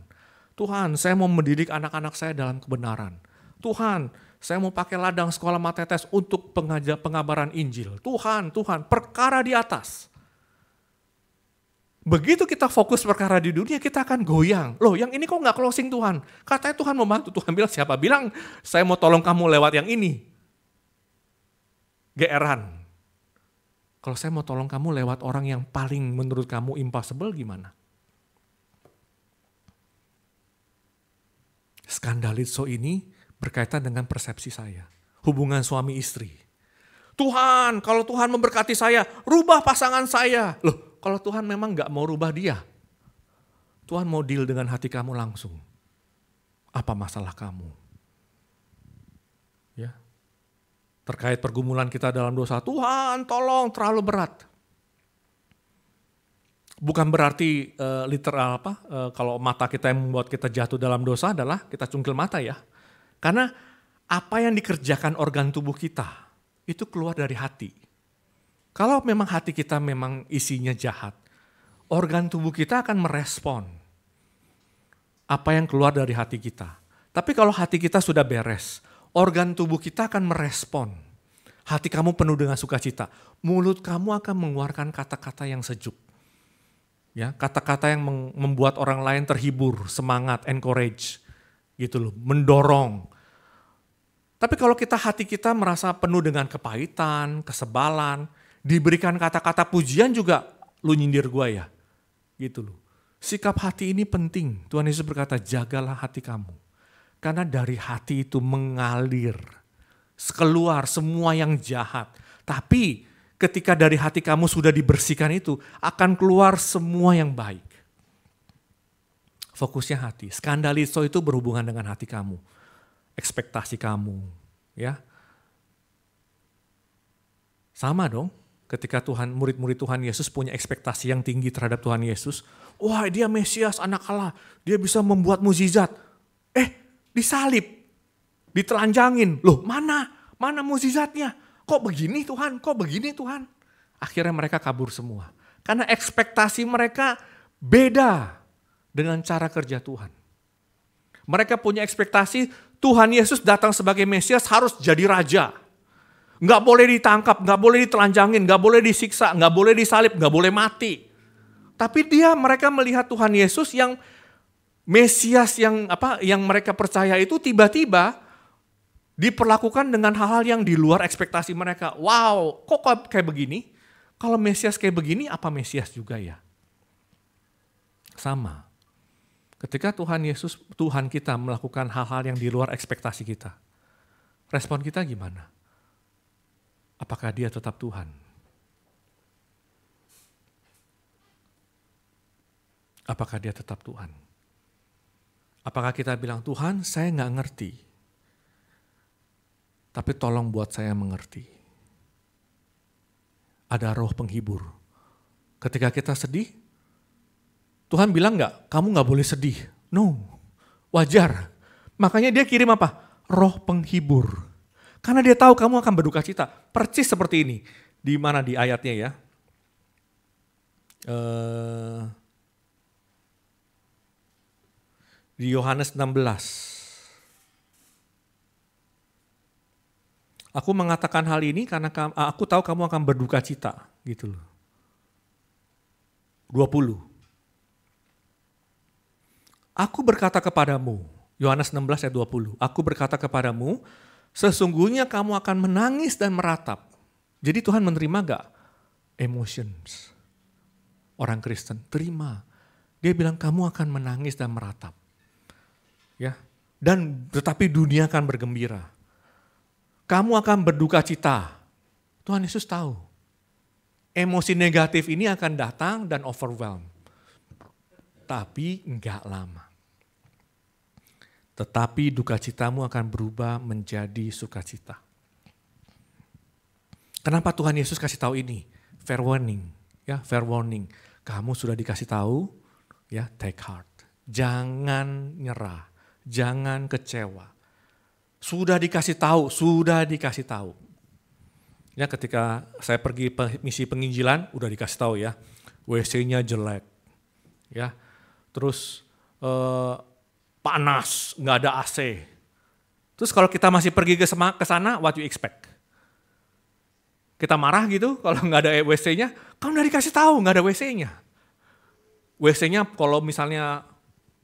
Tuhan, saya mau mendidik anak-anak saya dalam kebenaran. Tuhan, saya mau pakai ladang sekolah Matetes untuk pengabaran Injil. Tuhan, perkara di atas. Begitu kita fokus perkara di dunia, kita akan goyang. Loh, yang ini kok nggak closing Tuhan? Katanya Tuhan membantu. Tuhan bilang, siapa bilang saya mau tolong kamu lewat yang ini? GR-an. Kalau saya mau tolong kamu lewat orang yang paling menurut kamu impossible gimana? Skandalizo ini berkaitan dengan persepsi saya. Hubungan suami istri. Tuhan, kalau Tuhan memberkati saya, rubah pasangan saya. Loh, kalau Tuhan memang gak mau rubah dia. Tuhan mau deal dengan hati kamu langsung. Apa masalah kamu? Ya. Terkait pergumulan kita dalam dosa, Tuhan tolong terlalu berat. Bukan berarti literal kalau mata kita yang membuat kita jatuh dalam dosa adalah kita cungkil mata ya. Karena apa yang dikerjakan organ tubuh kita itu keluar dari hati. Kalau memang hati kita memang isinya jahat, organ tubuh kita akan merespon apa yang keluar dari hati kita. Tapi kalau hati kita sudah beres, organ tubuh kita akan merespon. Hati kamu penuh dengan sukacita, mulut kamu akan mengeluarkan kata-kata yang sejuk. Ya, kata-kata yang membuat orang lain terhibur, semangat, encourage. Gitu loh, mendorong. Tapi kalau hati kita merasa penuh dengan kepahitan, kesebalan, diberikan kata-kata pujian juga, lu nyindir gua ya. Gitu loh. Sikap hati ini penting. Tuhan Yesus berkata, jagalah hati kamu. Karena dari hati itu mengalir, keluar semua yang jahat. Tapi ketika dari hati kamu sudah dibersihkan itu, akan keluar semua yang baik. Fokusnya hati. Skandalizo itu berhubungan dengan hati kamu. Ekspektasi kamu. Ya. Sama dong. Ketika murid-murid Tuhan Yesus punya ekspektasi yang tinggi terhadap Tuhan Yesus. Wah, dia Mesias, anak Allah. Dia bisa membuat mukjizat. Disalib. Ditelanjangin. Loh, mana mukjizatnya? Kok begini Tuhan? Kok begini Tuhan? Akhirnya mereka kabur semua. Karena ekspektasi mereka beda dengan cara kerja Tuhan. Mereka punya ekspektasi Tuhan Yesus datang sebagai Mesias harus jadi raja. Nggak boleh ditangkap, nggak boleh ditelanjangin, nggak boleh disiksa, nggak boleh disalib, nggak boleh mati. Tapi mereka melihat Tuhan Yesus yang Mesias yang mereka percaya itu tiba-tiba diperlakukan dengan hal-hal yang di luar ekspektasi mereka. Wow, kok kayak begini? Kalau Mesias kayak begini, apa Mesias juga ya? Sama. Ketika Tuhan kita melakukan hal-hal yang di luar ekspektasi kita, respon kita gimana? Apakah dia tetap Tuhan? Apakah dia tetap Tuhan? Apakah kita bilang, Tuhan saya nggak ngerti, tapi tolong buat saya mengerti. Ada roh penghibur. Ketika kita sedih, Tuhan bilang nggak, kamu nggak boleh sedih. No, wajar. Makanya dia kirim apa? Roh penghibur. Karena dia tahu kamu akan berduka cita. Persis seperti ini. Di mana di ayatnya ya? Di Yohanes 16. Aku mengatakan hal ini karena aku tahu kamu akan berduka cita, gitu loh. 20. Aku berkata kepadamu, Yohanes 16 ayat 20. Aku berkata kepadamu, sesungguhnya kamu akan menangis dan meratap. Jadi Tuhan menerima gak emotions orang Kristen? Terima. Dia bilang kamu akan menangis dan meratap. Ya. Dan tetapi dunia akan bergembira. Kamu akan berduka cita. Tuhan Yesus tahu. Emosi negatif ini akan datang dan overwhelm. Tapi enggak lama. Tetapi duka citamu akan berubah menjadi sukacita. Kenapa Tuhan Yesus kasih tahu ini? Fair warning, ya, fair warning. Kamu sudah dikasih tahu, ya, take heart. Jangan nyerah, jangan kecewa. Sudah dikasih tahu. Ya, ketika saya pergi misi penginjilan, udah dikasih tahu ya, WC-nya jelek, ya, terus panas, nggak ada AC. Terus kalau kita masih pergi ke sana, what you expect? Kita marah gitu kalau nggak ada WC-nya, kan udah dikasih tahu nggak ada WC-nya. WC-nya kalau misalnya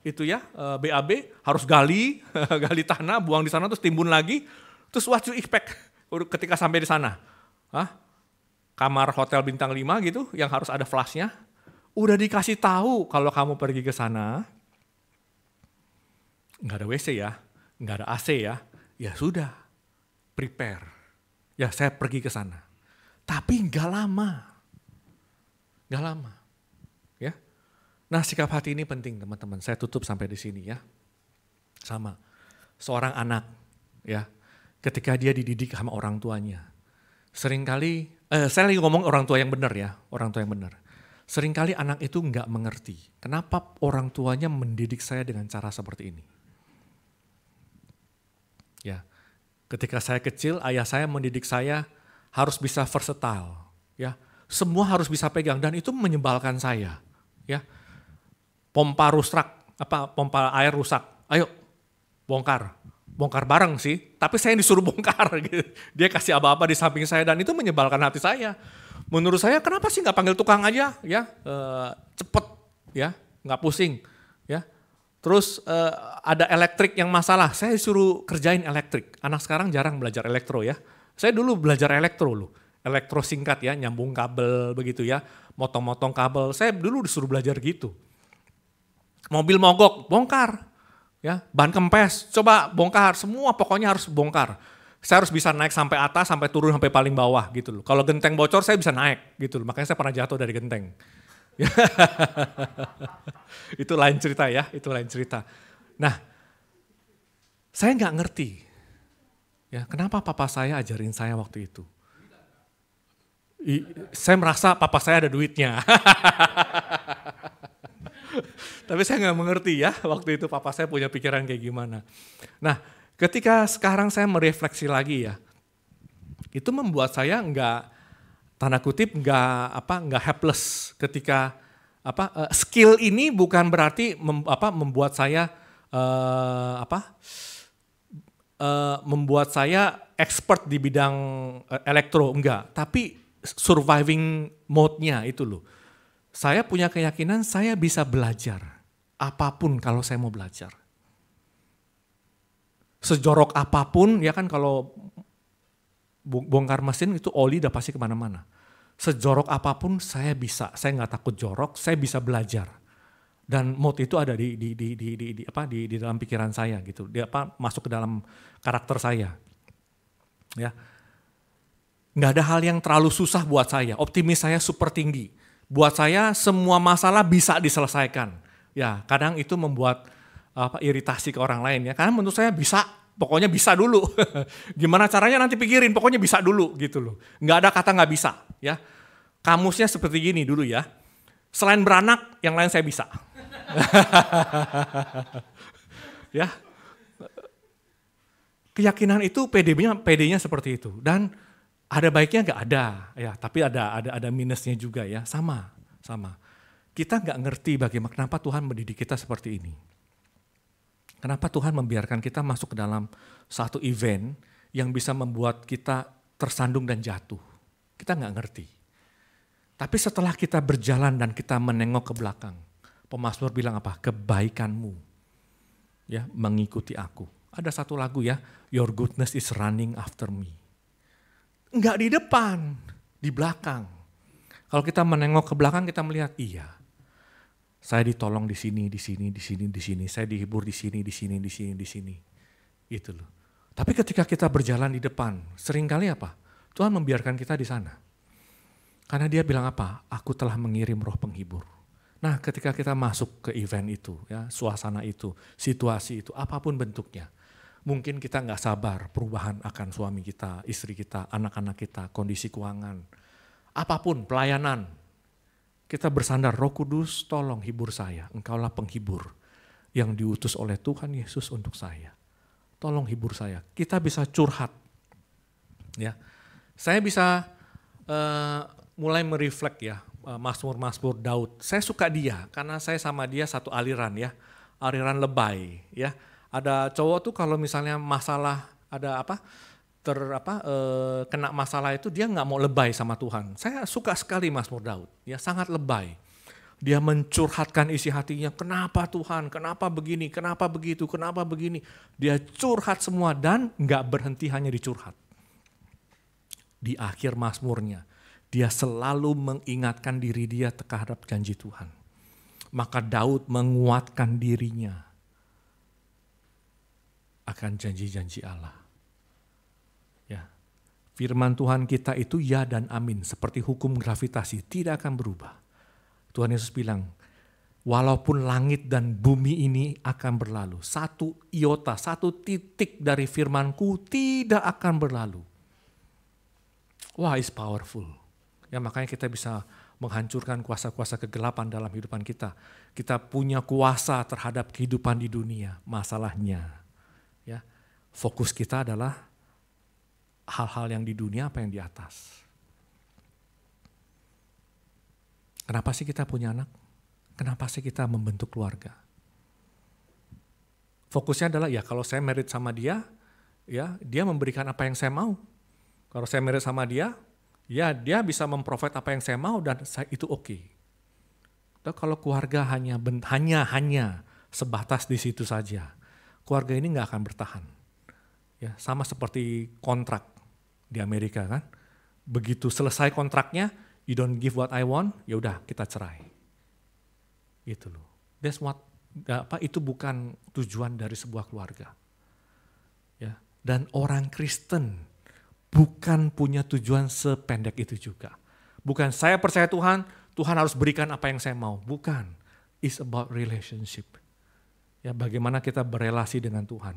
itu ya BAB harus gali tanah, buang di sana terus timbun lagi. Terus what you expect ketika sampai di sana? Kamar hotel bintang 5 gitu yang harus ada flashnya. Udah dikasih tahu kalau kamu pergi ke sana nggak ada WC ya, nggak ada AC ya. Ya sudah, prepare. Ya saya pergi ke sana. Tapi nggak lama. Ya. Nah, sikap hati ini penting teman-teman. Saya tutup sampai di sini ya. Sama. Seorang anak ya, ketika dia dididik sama orang tuanya. Seringkali, saya lagi ngomong orang tua yang benar ya, orang tua yang benar. Seringkali anak itu nggak mengerti. Kenapa orang tuanya mendidik saya dengan cara seperti ini? Ya, ketika saya kecil, ayah saya mendidik saya harus bisa versatile, ya, semua harus bisa pegang dan itu menyebalkan saya, ya. Pompa air rusak, ayo bongkar bareng sih, tapi saya yang disuruh bongkar, gitu. Dia kasih apa-apa di samping saya dan itu menyebalkan hati saya. Menurut saya kenapa sih nggak panggil tukang aja, ya, cepet, ya, nggak pusing, ya. Terus ada elektrik yang masalah, saya disuruh kerjain elektrik. Anak sekarang jarang belajar elektro ya. Saya dulu belajar elektro loh, elektro singkat ya, nyambung kabel begitu ya, motong-motong kabel. Saya dulu disuruh belajar gitu. Mobil mogok, bongkar, ya, ban kempes, coba bongkar, semua pokoknya harus bongkar. Saya harus bisa naik sampai atas, sampai turun sampai paling bawah gitu loh. Kalau genteng bocor saya bisa naik gitu loh, makanya saya pernah jatuh dari genteng. Itu lain cerita ya, itu lain cerita. Nah, saya nggak ngerti. Ya, kenapa papa saya ajarin saya waktu itu? Saya merasa papa saya ada duitnya. Tapi saya nggak mengerti ya, waktu itu papa saya punya pikiran kayak gimana. Nah, ketika sekarang saya merefleksi lagi ya, itu membuat saya nggak, tanda kutip nggak helpless ketika skill ini bukan berarti membuat saya membuat saya expert di bidang elektro, enggak. Tapi surviving mode-nya itu loh. Saya punya keyakinan saya bisa belajar apapun kalau saya mau belajar. Sejorok apapun, ya kan kalau bongkar mesin itu oli udah pasti kemana-mana. Sejorok apapun saya bisa, saya nggak takut jorok, saya bisa belajar. Dan mode itu ada di dalam pikiran saya gitu. Dia masuk ke dalam karakter saya. Ya. Nggak ada hal yang terlalu susah buat saya. Optimis saya super tinggi. Buat saya semua masalah bisa diselesaikan. Ya, kadang itu membuat iritasi ke orang lain ya. Karena menurut saya bisa, pokoknya bisa dulu. Gimana caranya nanti pikirin, pokoknya bisa dulu gitu loh. Nggak ada kata nggak bisa ya. Kamusnya seperti gini dulu ya. Selain beranak, yang lain saya bisa. Ya, keyakinan itu PD-nya seperti itu dan ada baiknya nggak ada ya, tapi ada minusnya juga ya, sama. kita nggak ngerti bagaimana kenapa Tuhan mendidik kita seperti ini. Kenapa Tuhan membiarkan kita masuk ke dalam satu event yang bisa membuat kita tersandung dan jatuh. Kita nggak ngerti. Tapi setelah kita berjalan dan kita menengok ke belakang, pemazmur bilang apa? Kebaikanmu ya mengikuti aku. Ada satu lagu ya, Your goodness is running after me. Enggak di depan, di belakang. Kalau kita menengok ke belakang kita melihat, iya. Saya ditolong di sini, di sini, di sini, di sini. Saya dihibur di sini, di sini, di sini, di sini. Itu loh. Tapi ketika kita berjalan di depan, seringkali apa? Tuhan membiarkan kita di sana. Karena dia bilang apa? Aku telah mengirim roh penghibur. Nah, ketika kita masuk ke event itu, ya, suasana itu, situasi itu, apapun bentuknya, mungkin kita nggak sabar perubahan akan suami kita, istri kita, anak-anak kita, kondisi keuangan, apapun pelayanan, kita bersandar, Roh Kudus tolong hibur saya, Engkaulah penghibur yang diutus oleh Tuhan Yesus untuk saya. Tolong hibur saya. Kita bisa curhat, ya. Saya bisa mulai mereflek ya. Mazmur-mazmur Daud. Saya suka dia karena saya sama dia satu aliran ya. Aliran lebay ya. Ada cowok tuh kalau misalnya masalah ada kena masalah itu dia nggak mau lebay sama Tuhan. Saya suka sekali Mazmur Daud. Ya sangat lebay. Dia mencurhatkan isi hatinya. Kenapa Tuhan? Kenapa begini? Kenapa begitu? Kenapa begini? Dia curhat semua dan nggak berhenti hanya dicurhat. Di akhir mazmurnya dia selalu mengingatkan diri dia terhadap janji Tuhan. Maka Daud menguatkan dirinya akan janji-janji Allah. Ya. Firman Tuhan kita itu ya dan amin. Seperti hukum gravitasi tidak akan berubah. Tuhan Yesus bilang, walaupun langit dan bumi ini akan berlalu. Satu iota, satu titik dari firmanku tidak akan berlalu. Wah, is powerful. Ya, makanya kita bisa menghancurkan kuasa-kuasa kegelapan dalam kehidupan kita. Kita punya kuasa terhadap kehidupan di dunia. Masalahnya, ya, fokus kita adalah hal-hal yang di dunia apa yang di atas. Kenapa sih kita punya anak? Kenapa sih kita membentuk keluarga? Fokusnya adalah ya kalau saya married sama dia, ya dia memberikan apa yang saya mau. Kalau saya married sama dia, ya dia bisa memprovide apa yang saya mau dan itu oke. Kalau keluarga hanya sebatas di situ saja, keluarga ini nggak akan bertahan. Ya, sama seperti kontrak di Amerika kan, begitu selesai kontraknya, you don't give what I want, ya udah kita cerai. Itu loh. That's what itu bukan tujuan dari sebuah keluarga. Ya, dan orang Kristen bukan punya tujuan sependek itu juga. Bukan saya percaya Tuhan, Tuhan harus berikan apa yang saya mau. Bukan. It's about relationship. Ya, bagaimana kita berelasi dengan Tuhan.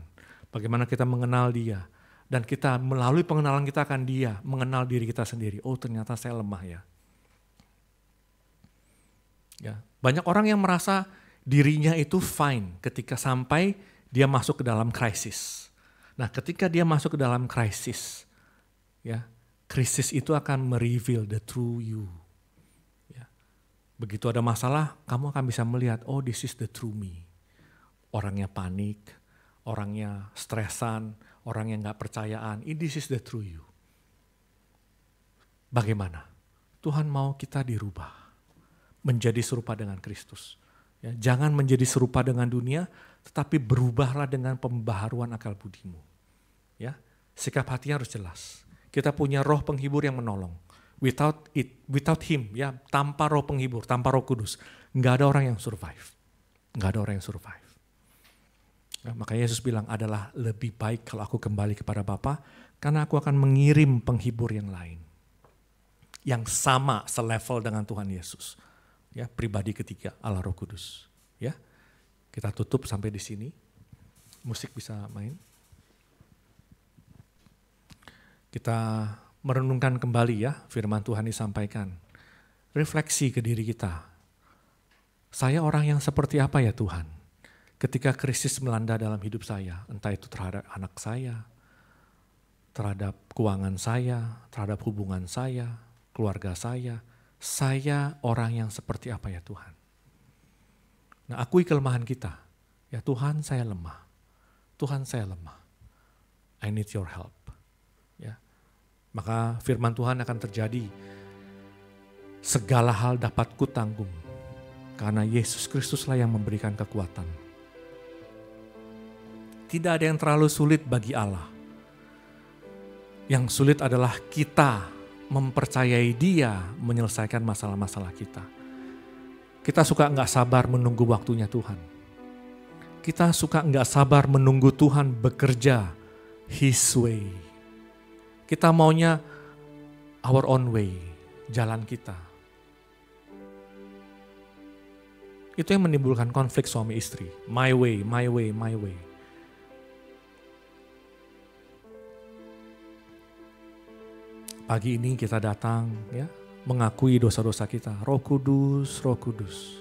Bagaimana kita mengenal Dia. Dan kita melalui pengenalan kita akan Dia, mengenal diri kita sendiri. Oh, ternyata saya lemah ya. Ya, banyak orang yang merasa dirinya itu fine ketika sampai dia masuk ke dalam krisis. Nah, ketika dia masuk ke dalam krisis, ya, krisis itu akan mereveal the true you. Ya. Begitu ada masalah, kamu akan bisa melihat, oh this is the true me. Orangnya panik, orangnya stresan, orang yang gak percayaan, this is the true you. Bagaimana? Tuhan mau kita dirubah, menjadi serupa dengan Kristus. Ya, jangan menjadi serupa dengan dunia, tetapi berubahlah dengan pembaharuan akal budimu. Ya, sikap hatinya harus jelas. Kita punya roh penghibur yang menolong. Without him, ya, tanpa roh penghibur, tanpa Roh Kudus, nggak ada orang yang survive. Nggak ada orang yang survive. Ya, makanya Yesus bilang adalah lebih baik kalau aku kembali kepada Bapa, karena aku akan mengirim penghibur yang lain. Yang sama selevel dengan Tuhan Yesus. Ya, pribadi ketiga Allah Roh Kudus. Ya, kita tutup sampai di sini. Musik bisa main. Kita merenungkan kembali ya firman Tuhan disampaikan. Refleksi ke diri kita. Saya orang yang seperti apa ya Tuhan? Ketika krisis melanda dalam hidup saya, entah itu terhadap anak saya, terhadap keuangan saya, terhadap hubungan saya, keluarga saya orang yang seperti apa ya Tuhan? Nah, akui kelemahan kita. Ya Tuhan, saya lemah. Tuhan, saya lemah. I need your help. Ya. Maka firman Tuhan akan terjadi. Segala hal dapat kutanggung. Karena Yesus Kristuslah yang memberikan kekuatan. Tidak ada yang terlalu sulit bagi Allah. Yang sulit adalah kita mempercayai Dia menyelesaikan masalah-masalah kita. Kita suka nggak sabar menunggu waktunya Tuhan. Kita suka nggak sabar menunggu Tuhan bekerja His way. Kita maunya our own way, jalan kita. Itu yang menimbulkan konflik suami istri. My way, my way, my way. Pagi ini kita datang ya, mengakui dosa-dosa kita. Roh Kudus, Roh Kudus.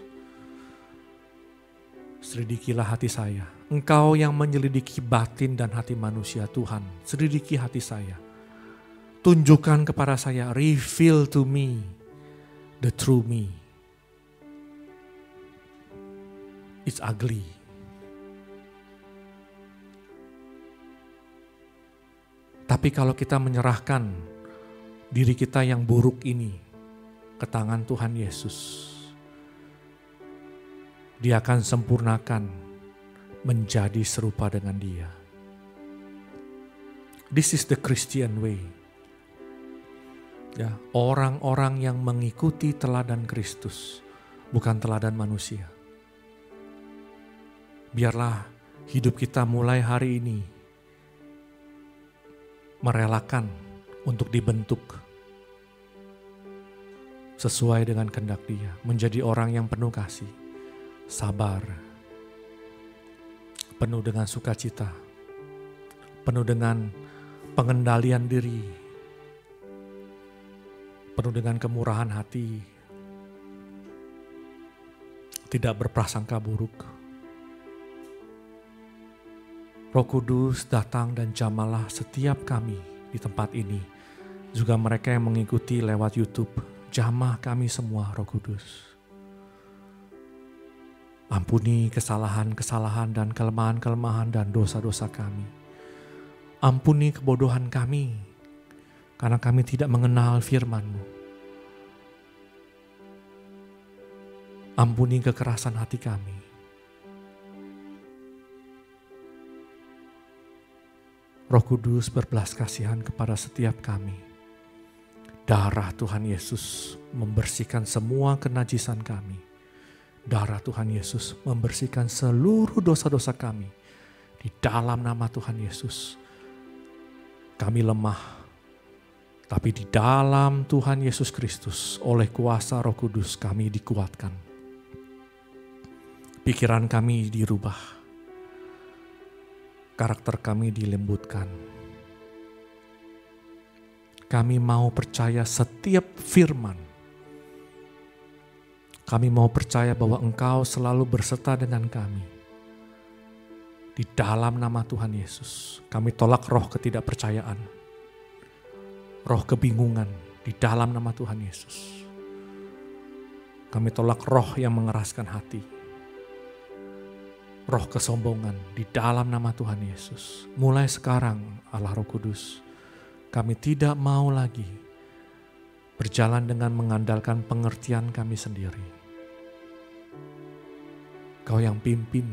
Selidikilah hati saya. Engkau yang menyelidiki batin dan hati manusia, Tuhan. Selidiki hati saya. Tunjukkan kepada saya, reveal to me the true me. It's ugly. Tapi kalau kita menyerahkan diri kita yang buruk ini ke tangan Tuhan Yesus, Dia akan sempurnakan menjadi serupa dengan Dia. This is the Christian way. Ya, orang-orang yang mengikuti teladan Kristus, bukan teladan manusia. Biarlah hidup kita mulai hari ini merelakan untuk dibentuk sesuai dengan kehendak Dia, menjadi orang yang penuh kasih, sabar, penuh dengan sukacita, penuh dengan pengendalian diri, penuh dengan kemurahan hati, tidak berprasangka buruk. Roh Kudus datang dan jamalah setiap kami di tempat ini. Juga mereka yang mengikuti lewat YouTube, jamah kami semua Roh Kudus. Ampuni kesalahan-kesalahan dan kelemahan-kelemahan dan dosa-dosa kami. Ampuni kebodohan kami, karena kami tidak mengenal firman-Mu. Ampuni kekerasan hati kami. Roh Kudus berbelas kasihan kepada setiap kami. Darah Tuhan Yesus membersihkan semua kenajisan kami. Darah Tuhan Yesus membersihkan seluruh dosa-dosa kami. Di dalam nama Tuhan Yesus, kami lemah. Tapi di dalam Tuhan Yesus Kristus, oleh kuasa Roh Kudus kami dikuatkan. Pikiran kami dirubah. Karakter kami dilembutkan. Kami mau percaya setiap firman. Kami mau percaya bahwa Engkau selalu berserta dengan kami. Di dalam nama Tuhan Yesus, kami tolak roh ketidakpercayaan. Roh kebingungan di dalam nama Tuhan Yesus. Kami tolak roh yang mengeraskan hati. Roh kesombongan di dalam nama Tuhan Yesus. Mulai sekarang Allah Roh Kudus, kami tidak mau lagi berjalan dengan mengandalkan pengertian kami sendiri. Kau yang pimpin,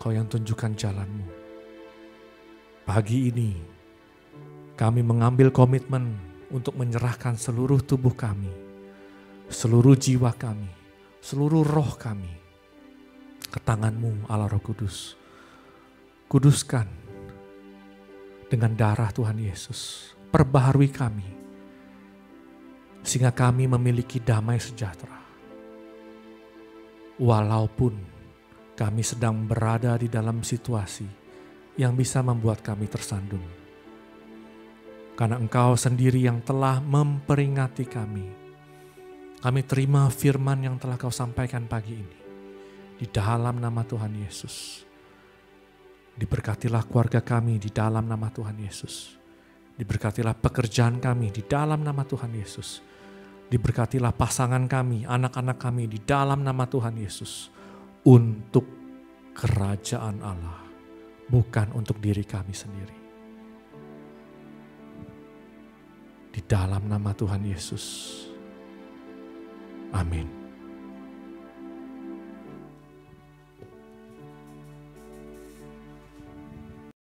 Kau yang tunjukkan jalan-Mu. Pagi ini kami mengambil komitmen untuk menyerahkan seluruh tubuh kami, seluruh jiwa kami, seluruh roh kami ke tangan-Mu Allah Roh Kudus. Kuduskan dengan darah Tuhan Yesus. Perbaharui kami sehingga kami memiliki damai sejahtera. Walaupun kami sedang berada di dalam situasi yang bisa membuat kami tersandung. Karena Engkau sendiri yang telah memperingati kami. Kami terima firman yang telah Kau sampaikan pagi ini. Di dalam nama Tuhan Yesus. Diberkatilah keluarga kami di dalam nama Tuhan Yesus. Diberkatilah pekerjaan kami di dalam nama Tuhan Yesus. Diberkatilah pasangan kami, anak-anak kami di dalam nama Tuhan Yesus. untuk kerajaan Allah, bukan untuk diri kami sendiri. Di dalam nama Tuhan Yesus. Amin.